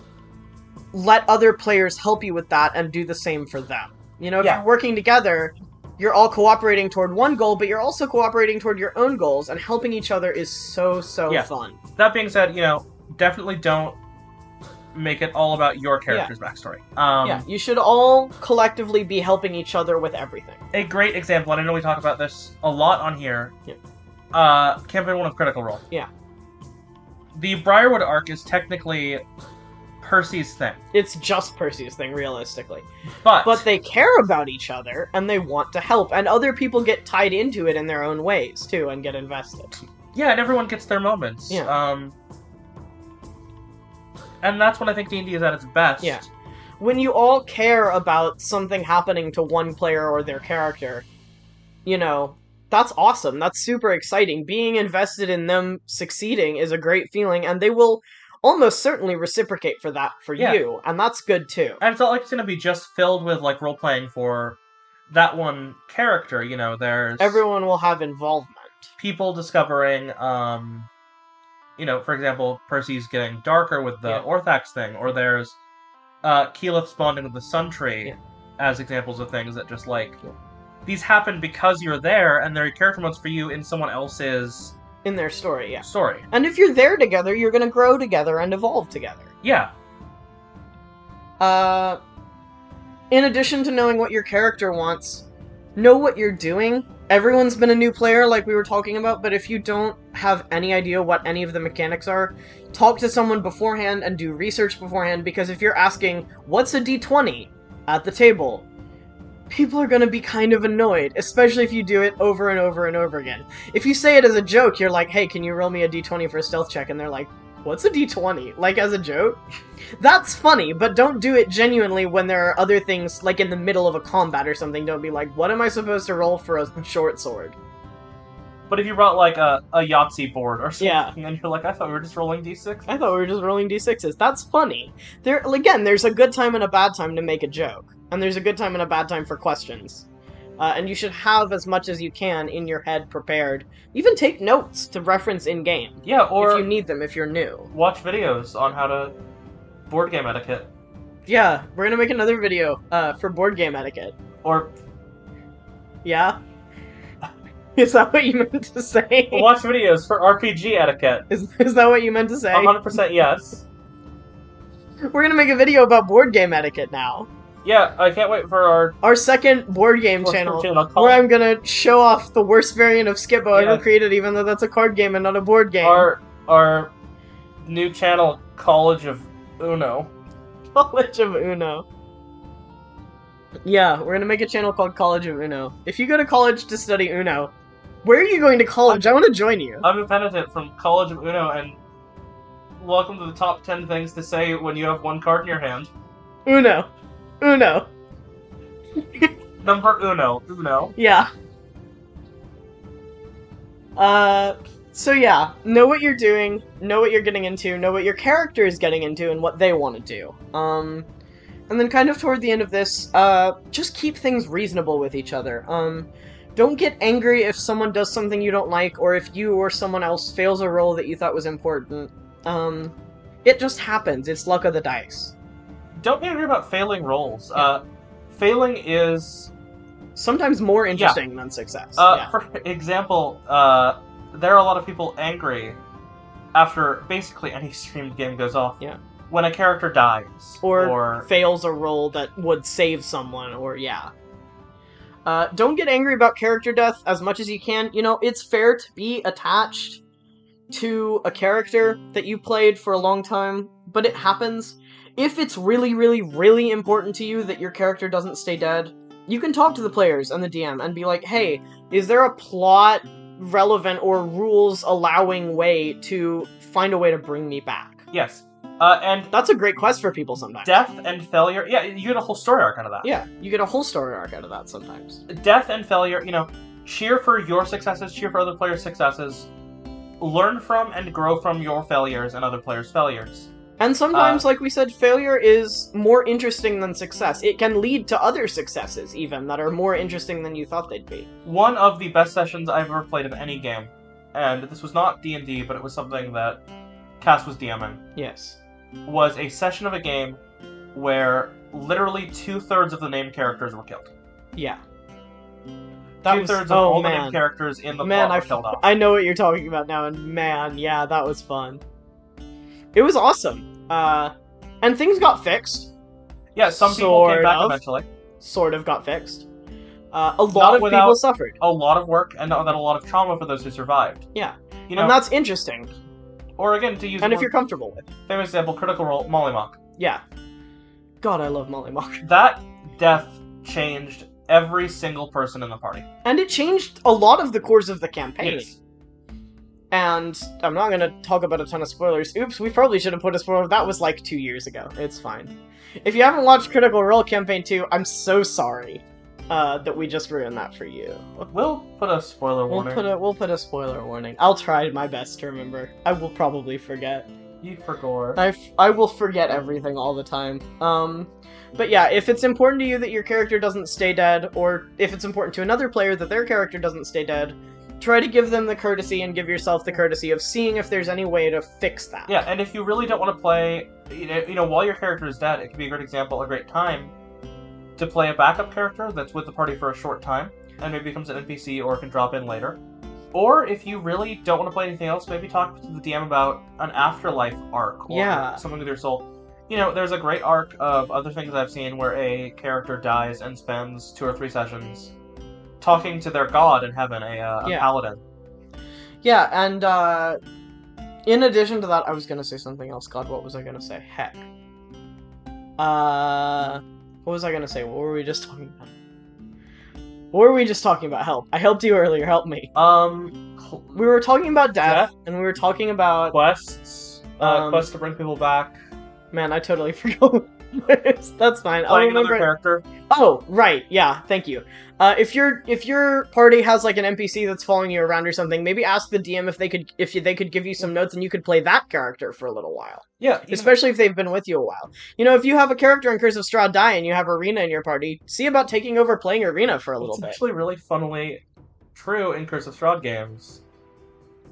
Speaker 1: let other players help you with that and do the same for them. If you're working together, you're all cooperating toward one goal, but you're also cooperating toward your own goals, and helping each other is so fun.
Speaker 2: That being said, definitely don't make it all about your character's backstory.
Speaker 1: You should all collectively be helping each other with everything.
Speaker 2: A great example, and I know we talk about this a lot on here, Campaign 1 of Critical Role.
Speaker 1: Yeah.
Speaker 2: The Briarwood arc is technically Percy's thing.
Speaker 1: It's just Percy's thing, realistically.
Speaker 2: But
Speaker 1: they care about each other, and they want to help, and other people get tied into it in their own ways, too, and get invested.
Speaker 2: Yeah, and everyone gets their moments.
Speaker 1: Yeah.
Speaker 2: And that's when I think D&D is at its best.
Speaker 1: Yeah. When you all care about something happening to one player or their character, that's awesome. That's super exciting. Being invested in them succeeding is a great feeling, and they will almost certainly reciprocate for that for you, and that's good too.
Speaker 2: And it's not like it's going to be just filled with, like, role-playing for that one character, there's...
Speaker 1: Everyone will have involvement.
Speaker 2: People discovering, for example, Percy's getting darker with the Orthax thing, or there's Keyleth bonding with the Sun Tree as examples of things that just, like... These happen because you're there, and they're character modes for you in someone else's...
Speaker 1: In their story, yeah.
Speaker 2: Story.
Speaker 1: And if you're there together, you're gonna grow together and evolve together.
Speaker 2: Yeah.
Speaker 1: In addition to knowing what your character wants, know what you're doing. Everyone's been a new player, like we were talking about, but if you don't have any idea what any of the mechanics are, talk to someone beforehand and do research beforehand, because if you're asking, what's a d20 at the table, people are going to be kind of annoyed, especially if you do it over and over and over again. If you say it as a joke, you're like, hey, can you roll me a d20 for a stealth check? And they're like, what's a d20? Like, as a joke? That's funny, but don't do it genuinely when there are other things, like in the middle of a combat or something. Don't be like, what am I supposed to roll for a short sword?
Speaker 2: But if you brought, like, a Yahtzee board or something,
Speaker 1: Yeah.
Speaker 2: and you're like, I thought we were just rolling d6.
Speaker 1: I thought we were just rolling d6s. That's funny. Again, there's a good time and a bad time to make a joke. And there's a good time and a bad time for questions. And you should have as much as you can in your head prepared. Even take notes to reference in-game.
Speaker 2: Yeah, or
Speaker 1: if you need them, if you're new.
Speaker 2: Watch videos on how to board game etiquette.
Speaker 1: Yeah, we're gonna make another video for board game etiquette.
Speaker 2: Or...
Speaker 1: Yeah? Is that what you meant to say?
Speaker 2: Watch videos for RPG etiquette.
Speaker 1: Is that what you meant to say?
Speaker 2: 100% yes.
Speaker 1: We're gonna make a video about board game etiquette now.
Speaker 2: Yeah, I can't wait for
Speaker 1: our second board game channel where I'm gonna show off the worst variant of Skippo ever created, even though that's a card game and not a board game.
Speaker 2: Our new channel, College of Uno.
Speaker 1: College of Uno. Yeah, we're gonna make a channel called College of Uno. If you go to college to study Uno, where are you going to college? I want to join you.
Speaker 2: I'm a Penitent from College of Uno, and welcome to the top 10 things to say when you have one card in your hand.
Speaker 1: Uno. Uno.
Speaker 2: Number uno. Uno.
Speaker 1: Yeah. So yeah, know what you're doing, know what you're getting into, know what your character is getting into, and what they want to do. And then kind of toward the end of this, just keep things reasonable with each other. Don't get angry if someone does something you don't like, or if you or someone else fails a roll that you thought was important. It just happens. It's luck of the dice.
Speaker 2: Don't be angry about failing rolls. Yeah. Failing is...
Speaker 1: sometimes more interesting than success.
Speaker 2: For example, there are a lot of people angry after basically any streamed game goes off.
Speaker 1: Yeah.
Speaker 2: When a character dies.
Speaker 1: Or fails a roll that would save someone, or don't get angry about character death as much as you can. You know, it's fair to be attached to a character that you played for a long time, but it happens. If it's really, really, really important to you that your character doesn't stay dead, you can talk to the players and the DM and be like, hey, is there a plot relevant or rules allowing way to find a way to bring me back?
Speaker 2: Yes. And
Speaker 1: that's a great quest for people sometimes.
Speaker 2: Death and failure, yeah, you get a whole story arc out of that.
Speaker 1: Yeah, you get a whole story arc out of that sometimes.
Speaker 2: Death and failure, you know, cheer for your successes, cheer for other players' successes, learn from and grow from your failures and other players' failures.
Speaker 1: And sometimes, like we said, failure is more interesting than success. It can lead to other successes, even, that are more interesting than you thought they'd be.
Speaker 2: One of the best sessions I've ever played of any game, and this was not D&D, but it was something that Cass was DMing.
Speaker 1: Yes.
Speaker 2: Was a session of a game where literally 2/3 of the named characters were killed.
Speaker 1: Yeah.
Speaker 2: 2/3 of all the named characters in the plot were killed off.
Speaker 1: I know what you're talking about now, and man, yeah, that was fun. It was awesome. And things got fixed.
Speaker 2: Yeah, some people came back eventually.
Speaker 1: Sort of got fixed. A lot of people suffered.
Speaker 2: A lot of work and a lot of trauma for those who survived.
Speaker 1: Yeah.
Speaker 2: You know,
Speaker 1: and that's interesting.
Speaker 2: Or again, to use...
Speaker 1: and if you're comfortable with it.
Speaker 2: Famous example, Critical Role, Mollymock.
Speaker 1: Yeah. God, I love Mollymock.
Speaker 2: That death changed every single person in the party.
Speaker 1: And it changed a lot of the course of the campaign.
Speaker 2: Yes.
Speaker 1: And I'm not going to talk about a ton of spoilers. Oops, we probably should have put a spoiler. That was like 2 years ago. It's fine. If you haven't watched Critical Role Campaign 2, I'm so sorry that we just ruined that for you.
Speaker 2: We'll put a spoiler warning.
Speaker 1: We'll put a spoiler warning. I'll try my best to remember. I will probably forget.
Speaker 2: You forgot.
Speaker 1: I will forget everything all the time. But yeah, if it's important to you that your character doesn't stay dead, or if it's important to another player that their character doesn't stay dead, try to give them the courtesy and give yourself the courtesy of seeing if there's any way to fix that.
Speaker 2: Yeah, and if you really don't want to play, you know, while your character is dead, it could be a great example, a great time to play a backup character that's with the party for a short time, and maybe becomes an NPC or can drop in later. Or if you really don't want to play anything else, maybe talk to the DM about an afterlife arc, or something with your soul. You know, there's a great arc of other things I've seen where a character dies and spends 2 or 3 sessions talking to their god in heaven, a
Speaker 1: Yeah.
Speaker 2: paladin.
Speaker 1: Yeah, and in addition to that, I was gonna say something else. God, what was I gonna say? Heck. What was I gonna say? What were we just talking about? What were we just talking about? Help. I helped you earlier, help me. We were talking about death, and we were talking about...
Speaker 2: quests. Quests to bring people back.
Speaker 1: Man, I totally forgot. That's fine. I'll
Speaker 2: Playing
Speaker 1: remember
Speaker 2: another character.
Speaker 1: Oh, right. Yeah, thank you. If your party has like an NPC that's following you around or something, maybe ask the DM if they could give you some notes and you could play that character for a little while.
Speaker 2: Yeah,
Speaker 1: Especially if they've been with you a while. You know, if you have a character in Curse of Strahd die and you have Arena in your party, see about taking over playing Arena for a little bit.
Speaker 2: It's actually really funnily true in Curse of Strahd games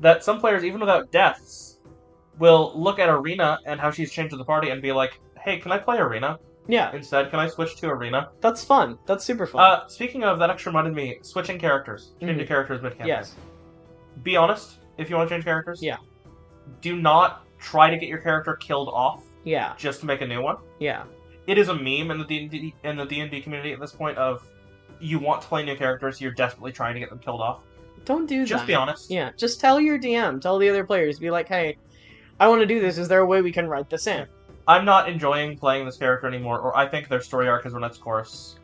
Speaker 2: that some players, even without deaths, will look at Arena and how she's changed to the party and be like, hey, can I play Arena?
Speaker 1: Yeah.
Speaker 2: Instead, can I switch to Arena?
Speaker 1: That's fun. That's super fun.
Speaker 2: Speaking of, that actually reminded me, switching characters. Changing characters mid-campaign.
Speaker 1: Yes.
Speaker 2: Be honest, if you want to change characters.
Speaker 1: Yeah.
Speaker 2: Do not try to get your character killed off.
Speaker 1: Yeah.
Speaker 2: Just to make a new one.
Speaker 1: Yeah.
Speaker 2: It is a meme in the D&D community at this point of, you want to play new characters, you're desperately trying to get them killed off.
Speaker 1: Don't do that.
Speaker 2: Just be honest.
Speaker 1: Yeah. Just tell your DM, tell the other players, be like, hey, I want to do this. Is there a way we can write this in?
Speaker 2: I'm not enjoying playing this character anymore, or I think their story arc has run its course.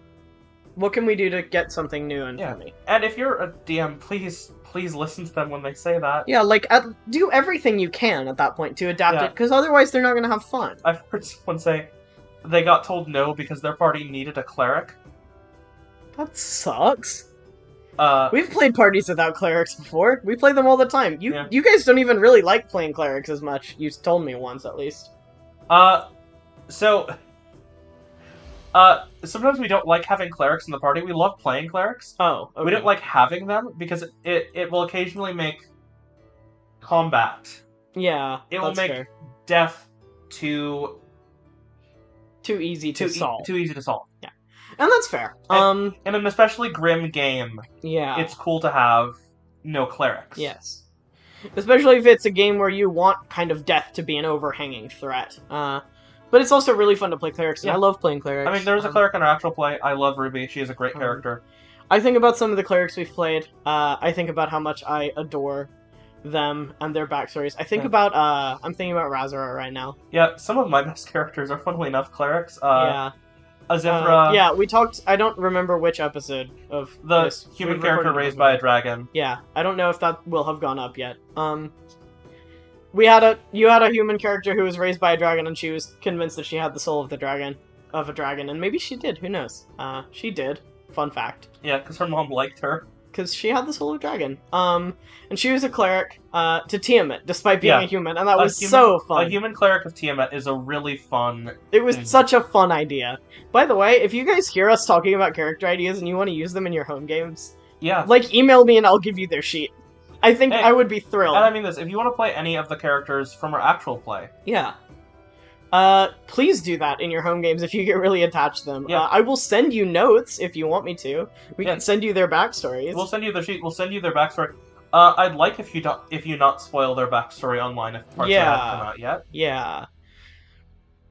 Speaker 1: What can we do to get something new in for me?
Speaker 2: And if you're a DM, please listen to them when they say that.
Speaker 1: Yeah, like, do everything you can at that point to adapt it, because otherwise they're not going to have fun.
Speaker 2: I've heard someone say they got told no because their party needed a cleric.
Speaker 1: That sucks.
Speaker 2: We've
Speaker 1: played parties without clerics before. We play them all the time. You guys don't even really like playing clerics as much. You told me once, at least.
Speaker 2: Sometimes we don't like having clerics in the party. We love playing clerics.
Speaker 1: Oh, okay.
Speaker 2: We don't like having them because it will occasionally make combat.
Speaker 1: Yeah,
Speaker 2: it will make
Speaker 1: fair.
Speaker 2: Death too
Speaker 1: easy to solve.
Speaker 2: Too easy to solve.
Speaker 1: Yeah, and that's fair.
Speaker 2: In an especially grim game,
Speaker 1: yeah,
Speaker 2: it's cool to have no clerics.
Speaker 1: Yes. Especially if it's a game where you want kind of death to be an overhanging threat. But it's also really fun to play clerics, and I love playing clerics.
Speaker 2: I mean, there's a cleric in our actual play. I love Ruby. She is a great character.
Speaker 1: I think about some of the clerics we've played. I think about how much I adore them and their backstories. I think about, I'm thinking about Razara right now.
Speaker 2: Yeah, some of my best characters are, funnily enough, clerics.
Speaker 1: Yeah.
Speaker 2: Azithra.
Speaker 1: Yeah, we talked, I don't remember which episode of
Speaker 2: the
Speaker 1: this.
Speaker 2: Human character raised by a dragon.
Speaker 1: Yeah, I don't know if that will have gone up yet. You had a human character who was raised by a dragon, and she was convinced that she had the soul of a dragon, and maybe she did. Who knows? She did. Fun fact.
Speaker 2: Yeah, because her mom liked her.
Speaker 1: Because she had the soul of a dragon. And she was a cleric to Tiamat, despite being a human, and that was so fun.
Speaker 2: A human cleric of Tiamat is a really fun.
Speaker 1: It was such a fun idea. By the way, if you guys hear us talking about character ideas and you want to use them in your home games, like email me and I'll give you their sheet. I think I would be thrilled.
Speaker 2: And I mean this, if you want to play any of the characters from our actual play.
Speaker 1: Yeah. Please do that in your home games if you get really attached to them. I will send you notes if you want me to. We can send you their backstories.
Speaker 2: We'll send you the sheet. We'll send you their backstory. I'd like if you not spoil their backstory online if parts haven't come out yet.
Speaker 1: Yeah.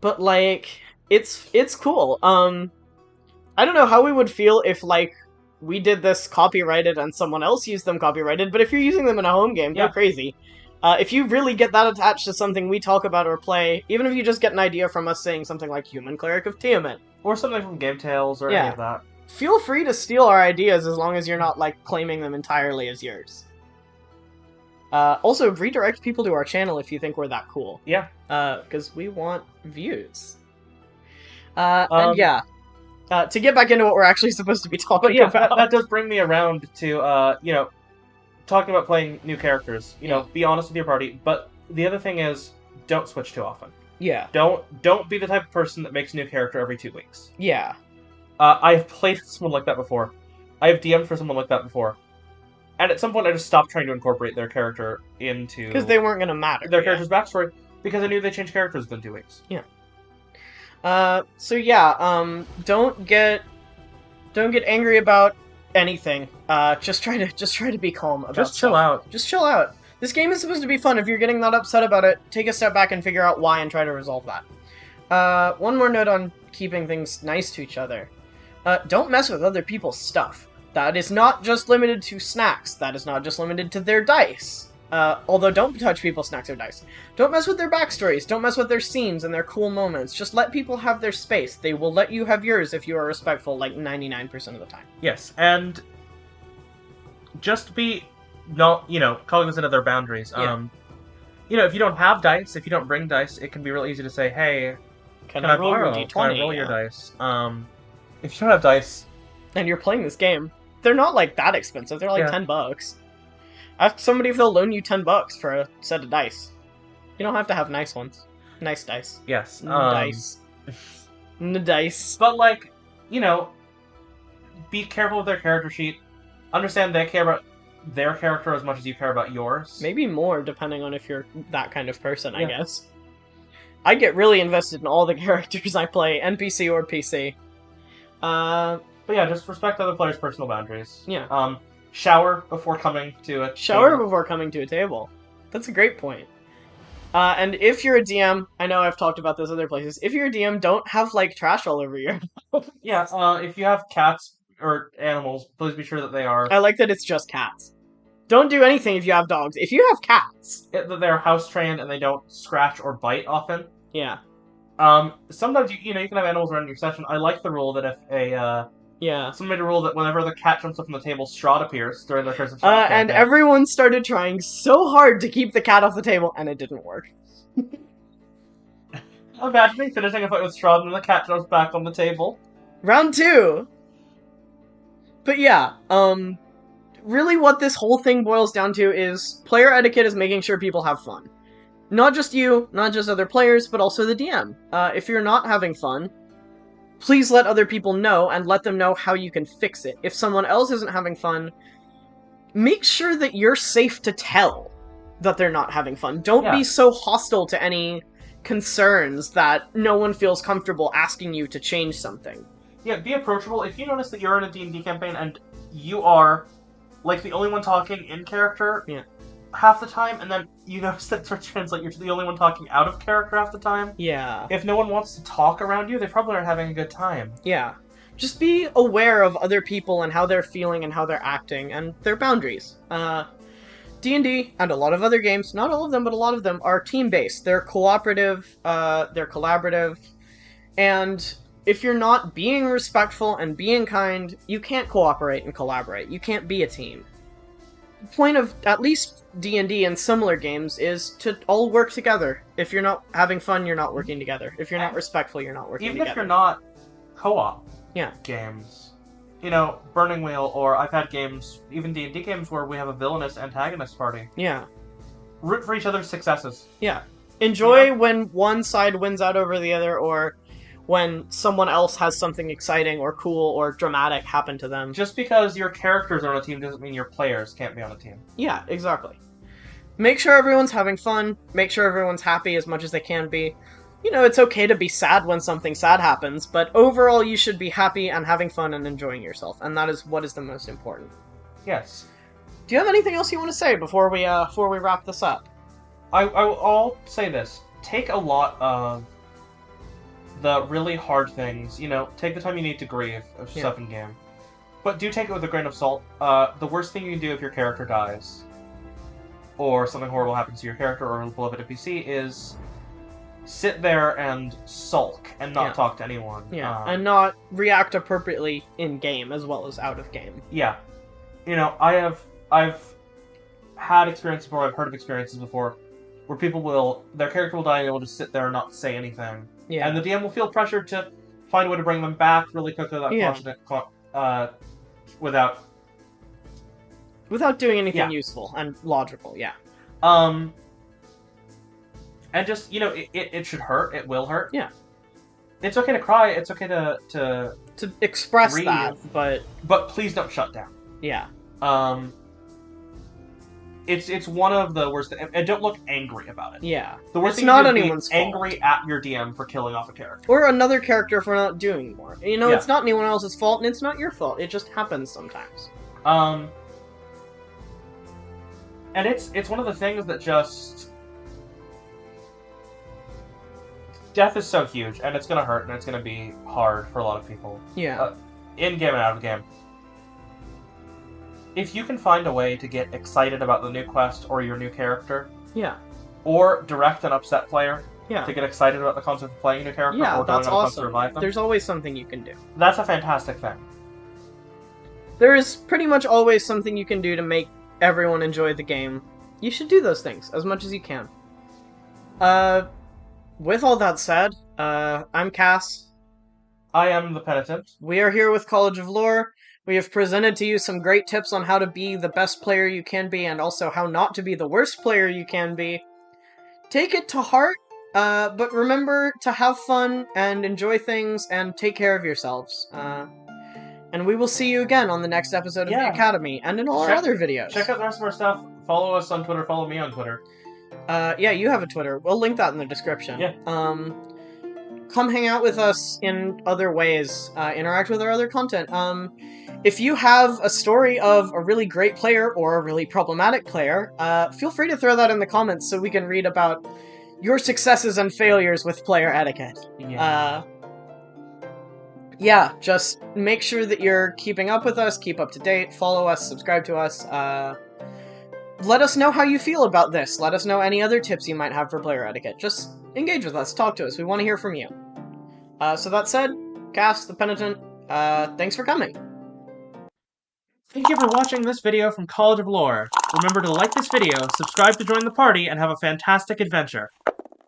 Speaker 1: But like, it's cool. I don't know how we would feel if like we did this copyrighted and someone else used them copyrighted, but if you're using them in a home game, go crazy. If you really get that attached to something we talk about or play, even if you just get an idea from us saying something like Human Cleric of Tiamat.
Speaker 2: Or something from Game Tales or any of that.
Speaker 1: Feel free to steal our ideas as long as you're not, like, claiming them entirely as yours. Also, redirect people to our channel if you think we're that cool.
Speaker 2: Yeah.
Speaker 1: Because we want views. And yeah. To get back into what we're actually supposed to be talking about.
Speaker 2: That does bring me around to, talking about playing new characters. You know, be honest with your party. But the other thing is, don't switch too often.
Speaker 1: Yeah.
Speaker 2: Don't be the type of person that makes a new character every 2 weeks.
Speaker 1: Yeah.
Speaker 2: I have played someone like that before. I have DM'd for someone like that before. And at some point I just stopped trying to incorporate their character into...
Speaker 1: Because they weren't going to matter.
Speaker 2: Their character's backstory, because I knew they changed characters within 2 weeks.
Speaker 1: Yeah. So yeah, don't get angry about anything. Just try to be calm about
Speaker 2: Just chill out.
Speaker 1: Just chill out. This game is supposed to be fun. If you're getting that upset about it, take a step back and figure out why and try to resolve that. One more note on keeping things nice to each other. Don't mess with other people's stuff. That is not just limited to snacks. That is not just limited to their dice. Although, don't touch people's snacks or dice. Don't mess with their backstories. Don't mess with their scenes and their cool moments. Just let people have their space. They will let you have yours if you are respectful, like 99% of the time.
Speaker 2: Yes, and just be, cognizant of their boundaries.
Speaker 1: Yeah.
Speaker 2: If you don't have dice, if you don't bring dice, it can be real easy to say, hey,
Speaker 1: Can I roll
Speaker 2: borrow?
Speaker 1: your D20?
Speaker 2: Can I roll your dice? If you don't have dice...
Speaker 1: And you're playing this game, they're not, like, that expensive. They're, like, $10. Ask somebody if they'll loan you $10 for a set of dice. You don't have to have nice ones. Nice dice.
Speaker 2: Yes.
Speaker 1: Dice. Dice.
Speaker 2: But, like, be careful with their character sheet. Understand they care about their character as much as you care about yours.
Speaker 1: Maybe more, depending on if you're that kind of person, I guess. I get really invested in all the characters I play, NPC or PC.
Speaker 2: But yeah, just respect other players' personal boundaries.
Speaker 1: Yeah.
Speaker 2: Shower before coming to a
Speaker 1: Shower before coming to a table. That's a great point. And if you're a DM, I know I've talked about this other places, if you're a DM, don't have, like, trash all over your...
Speaker 2: Yeah, if you have cats or animals, please be sure that they are...
Speaker 1: I like that it's just cats. Don't do anything if you have dogs. If you have cats...
Speaker 2: that they're house-trained and they don't scratch or bite often.
Speaker 1: Yeah.
Speaker 2: Sometimes, you can have animals around your session. I like the rule that if somebody made a rule that whenever the cat jumps up on the table, Strahd appears during their turns of Strahd
Speaker 1: and everyone started trying so hard to keep the cat off the table, and it didn't work.
Speaker 2: Imagine me finishing a fight with Strahd and the cat jumps back on the table.
Speaker 1: Round 2! But yeah, really what this whole thing boils down to is player etiquette is making sure people have fun. Not just you, not just other players, but also the DM. If you're not having fun, please let other people know and let them know how you can fix it. If someone else isn't having fun, make sure that you're safe to tell that they're not having fun. Don't be so hostile to any concerns that no one feels comfortable asking you to change something.
Speaker 2: Yeah, be approachable. If you notice that you're in a D&D campaign and you are, like, the only one talking in character half the time, and then you notice that starts to translate, you're the only one talking out of character half the time.
Speaker 1: Yeah.
Speaker 2: If no one wants to talk around you, they probably aren't having a good time.
Speaker 1: Yeah. Just be aware of other people and how they're feeling and how they're acting and their boundaries. D&D and a lot of other games, not all of them, but a lot of them, are team-based. They're cooperative, they're collaborative, and if you're not being respectful and being kind, you can't cooperate and collaborate. You can't be a team. The point of at least D&D and similar games is to all work together. If you're not having fun, you're not working together. If you're not respectful, you're not working together.
Speaker 2: Even if you're not co-op games. Burning Wheel, or I've had games, even D&D games, where we have a villainous antagonist party.
Speaker 1: Yeah.
Speaker 2: Root for each other's successes.
Speaker 1: Yeah. Enjoy when one side wins out over the other, or when someone else has something exciting or cool or dramatic happen to them.
Speaker 2: Just because your characters are on a team doesn't mean your players can't be on a team.
Speaker 1: Yeah, exactly. Make sure everyone's having fun. Make sure everyone's happy as much as they can be. It's okay to be sad when something sad happens, but overall you should be happy and having fun and enjoying yourself, and that is what is the most important.
Speaker 2: Yes.
Speaker 1: Do you have anything else you want to say before we wrap this up?
Speaker 2: I'll say this. Take a lot of the really hard things, take the time you need to grieve of stuff in game. But do take it with a grain of salt. The worst thing you can do if your character dies, or something horrible happens to your character or a beloved NPC, is sit there and sulk and not talk to anyone.
Speaker 1: Yeah, and not react appropriately in-game as well as out of game.
Speaker 2: Yeah. I've had experiences before, I've heard of experiences before, where their character will die and they will just sit there and not say anything.
Speaker 1: Yeah.
Speaker 2: And the DM will feel pressured to find a way to bring them back really quickly
Speaker 1: without doing anything useful and logical,
Speaker 2: And just, it should hurt, it will hurt.
Speaker 1: Yeah.
Speaker 2: It's okay to cry, it's okay to
Speaker 1: express
Speaker 2: grieve,
Speaker 1: that, but
Speaker 2: please don't shut down.
Speaker 1: Yeah.
Speaker 2: It's one of the worst, and don't look angry about it.
Speaker 1: Yeah.
Speaker 2: The worst thing
Speaker 1: not
Speaker 2: is
Speaker 1: anyone's
Speaker 2: be angry at your DM for killing off a character.
Speaker 1: Or another character for not doing more. It's not anyone else's fault, and it's not your fault. It just happens sometimes.
Speaker 2: And it's one of the things that just... Death is so huge, and it's gonna hurt, and it's gonna be hard for a lot of people.
Speaker 1: Yeah.
Speaker 2: In-game and out of game. if you can find a way to get excited about the new quest or your new character,
Speaker 1: Yeah.
Speaker 2: or direct an upset player
Speaker 1: Yeah.
Speaker 2: to get excited about the concept of playing a new character
Speaker 1: Yeah,
Speaker 2: or going
Speaker 1: that's
Speaker 2: on a quest to
Speaker 1: awesome.
Speaker 2: revive them,
Speaker 1: There's always something you can do.
Speaker 2: that's a fantastic thing.
Speaker 1: There is pretty much always something you can do to make everyone enjoy the game. You should do those things as much as you can. With all that said, I'm Cass.
Speaker 2: I am the Penitent.
Speaker 1: We are here with College of Lore. We have presented to you some great tips on how to be the best player you can be and also how not to be the worst player you can be. Take it to heart, but remember to have fun and enjoy things and take care of yourselves. And we will see you again on the next episode of the Academy and in all our other videos.
Speaker 2: Check out the rest of our stuff. Follow us on Twitter. Follow me on Twitter.
Speaker 1: Yeah, you have a Twitter. We'll link that in the description.
Speaker 2: Yeah.
Speaker 1: Come hang out with us in other ways. Interact with our other content. If you have a story of a really great player or a really problematic player, feel free to throw that in the comments so we can read about your successes and failures with player etiquette. Yeah, just make sure that you're keeping up with us, keep up to date, follow us, subscribe to us. Let us know how you feel about this. Let us know any other tips you might have for player etiquette. Just engage with us, talk to us. We want to hear from you. So that said, Cass, the Penitent, thanks for coming.
Speaker 2: Thank you for watching this video from College of Lore. Remember to like this video, subscribe to join the party, and have a fantastic adventure.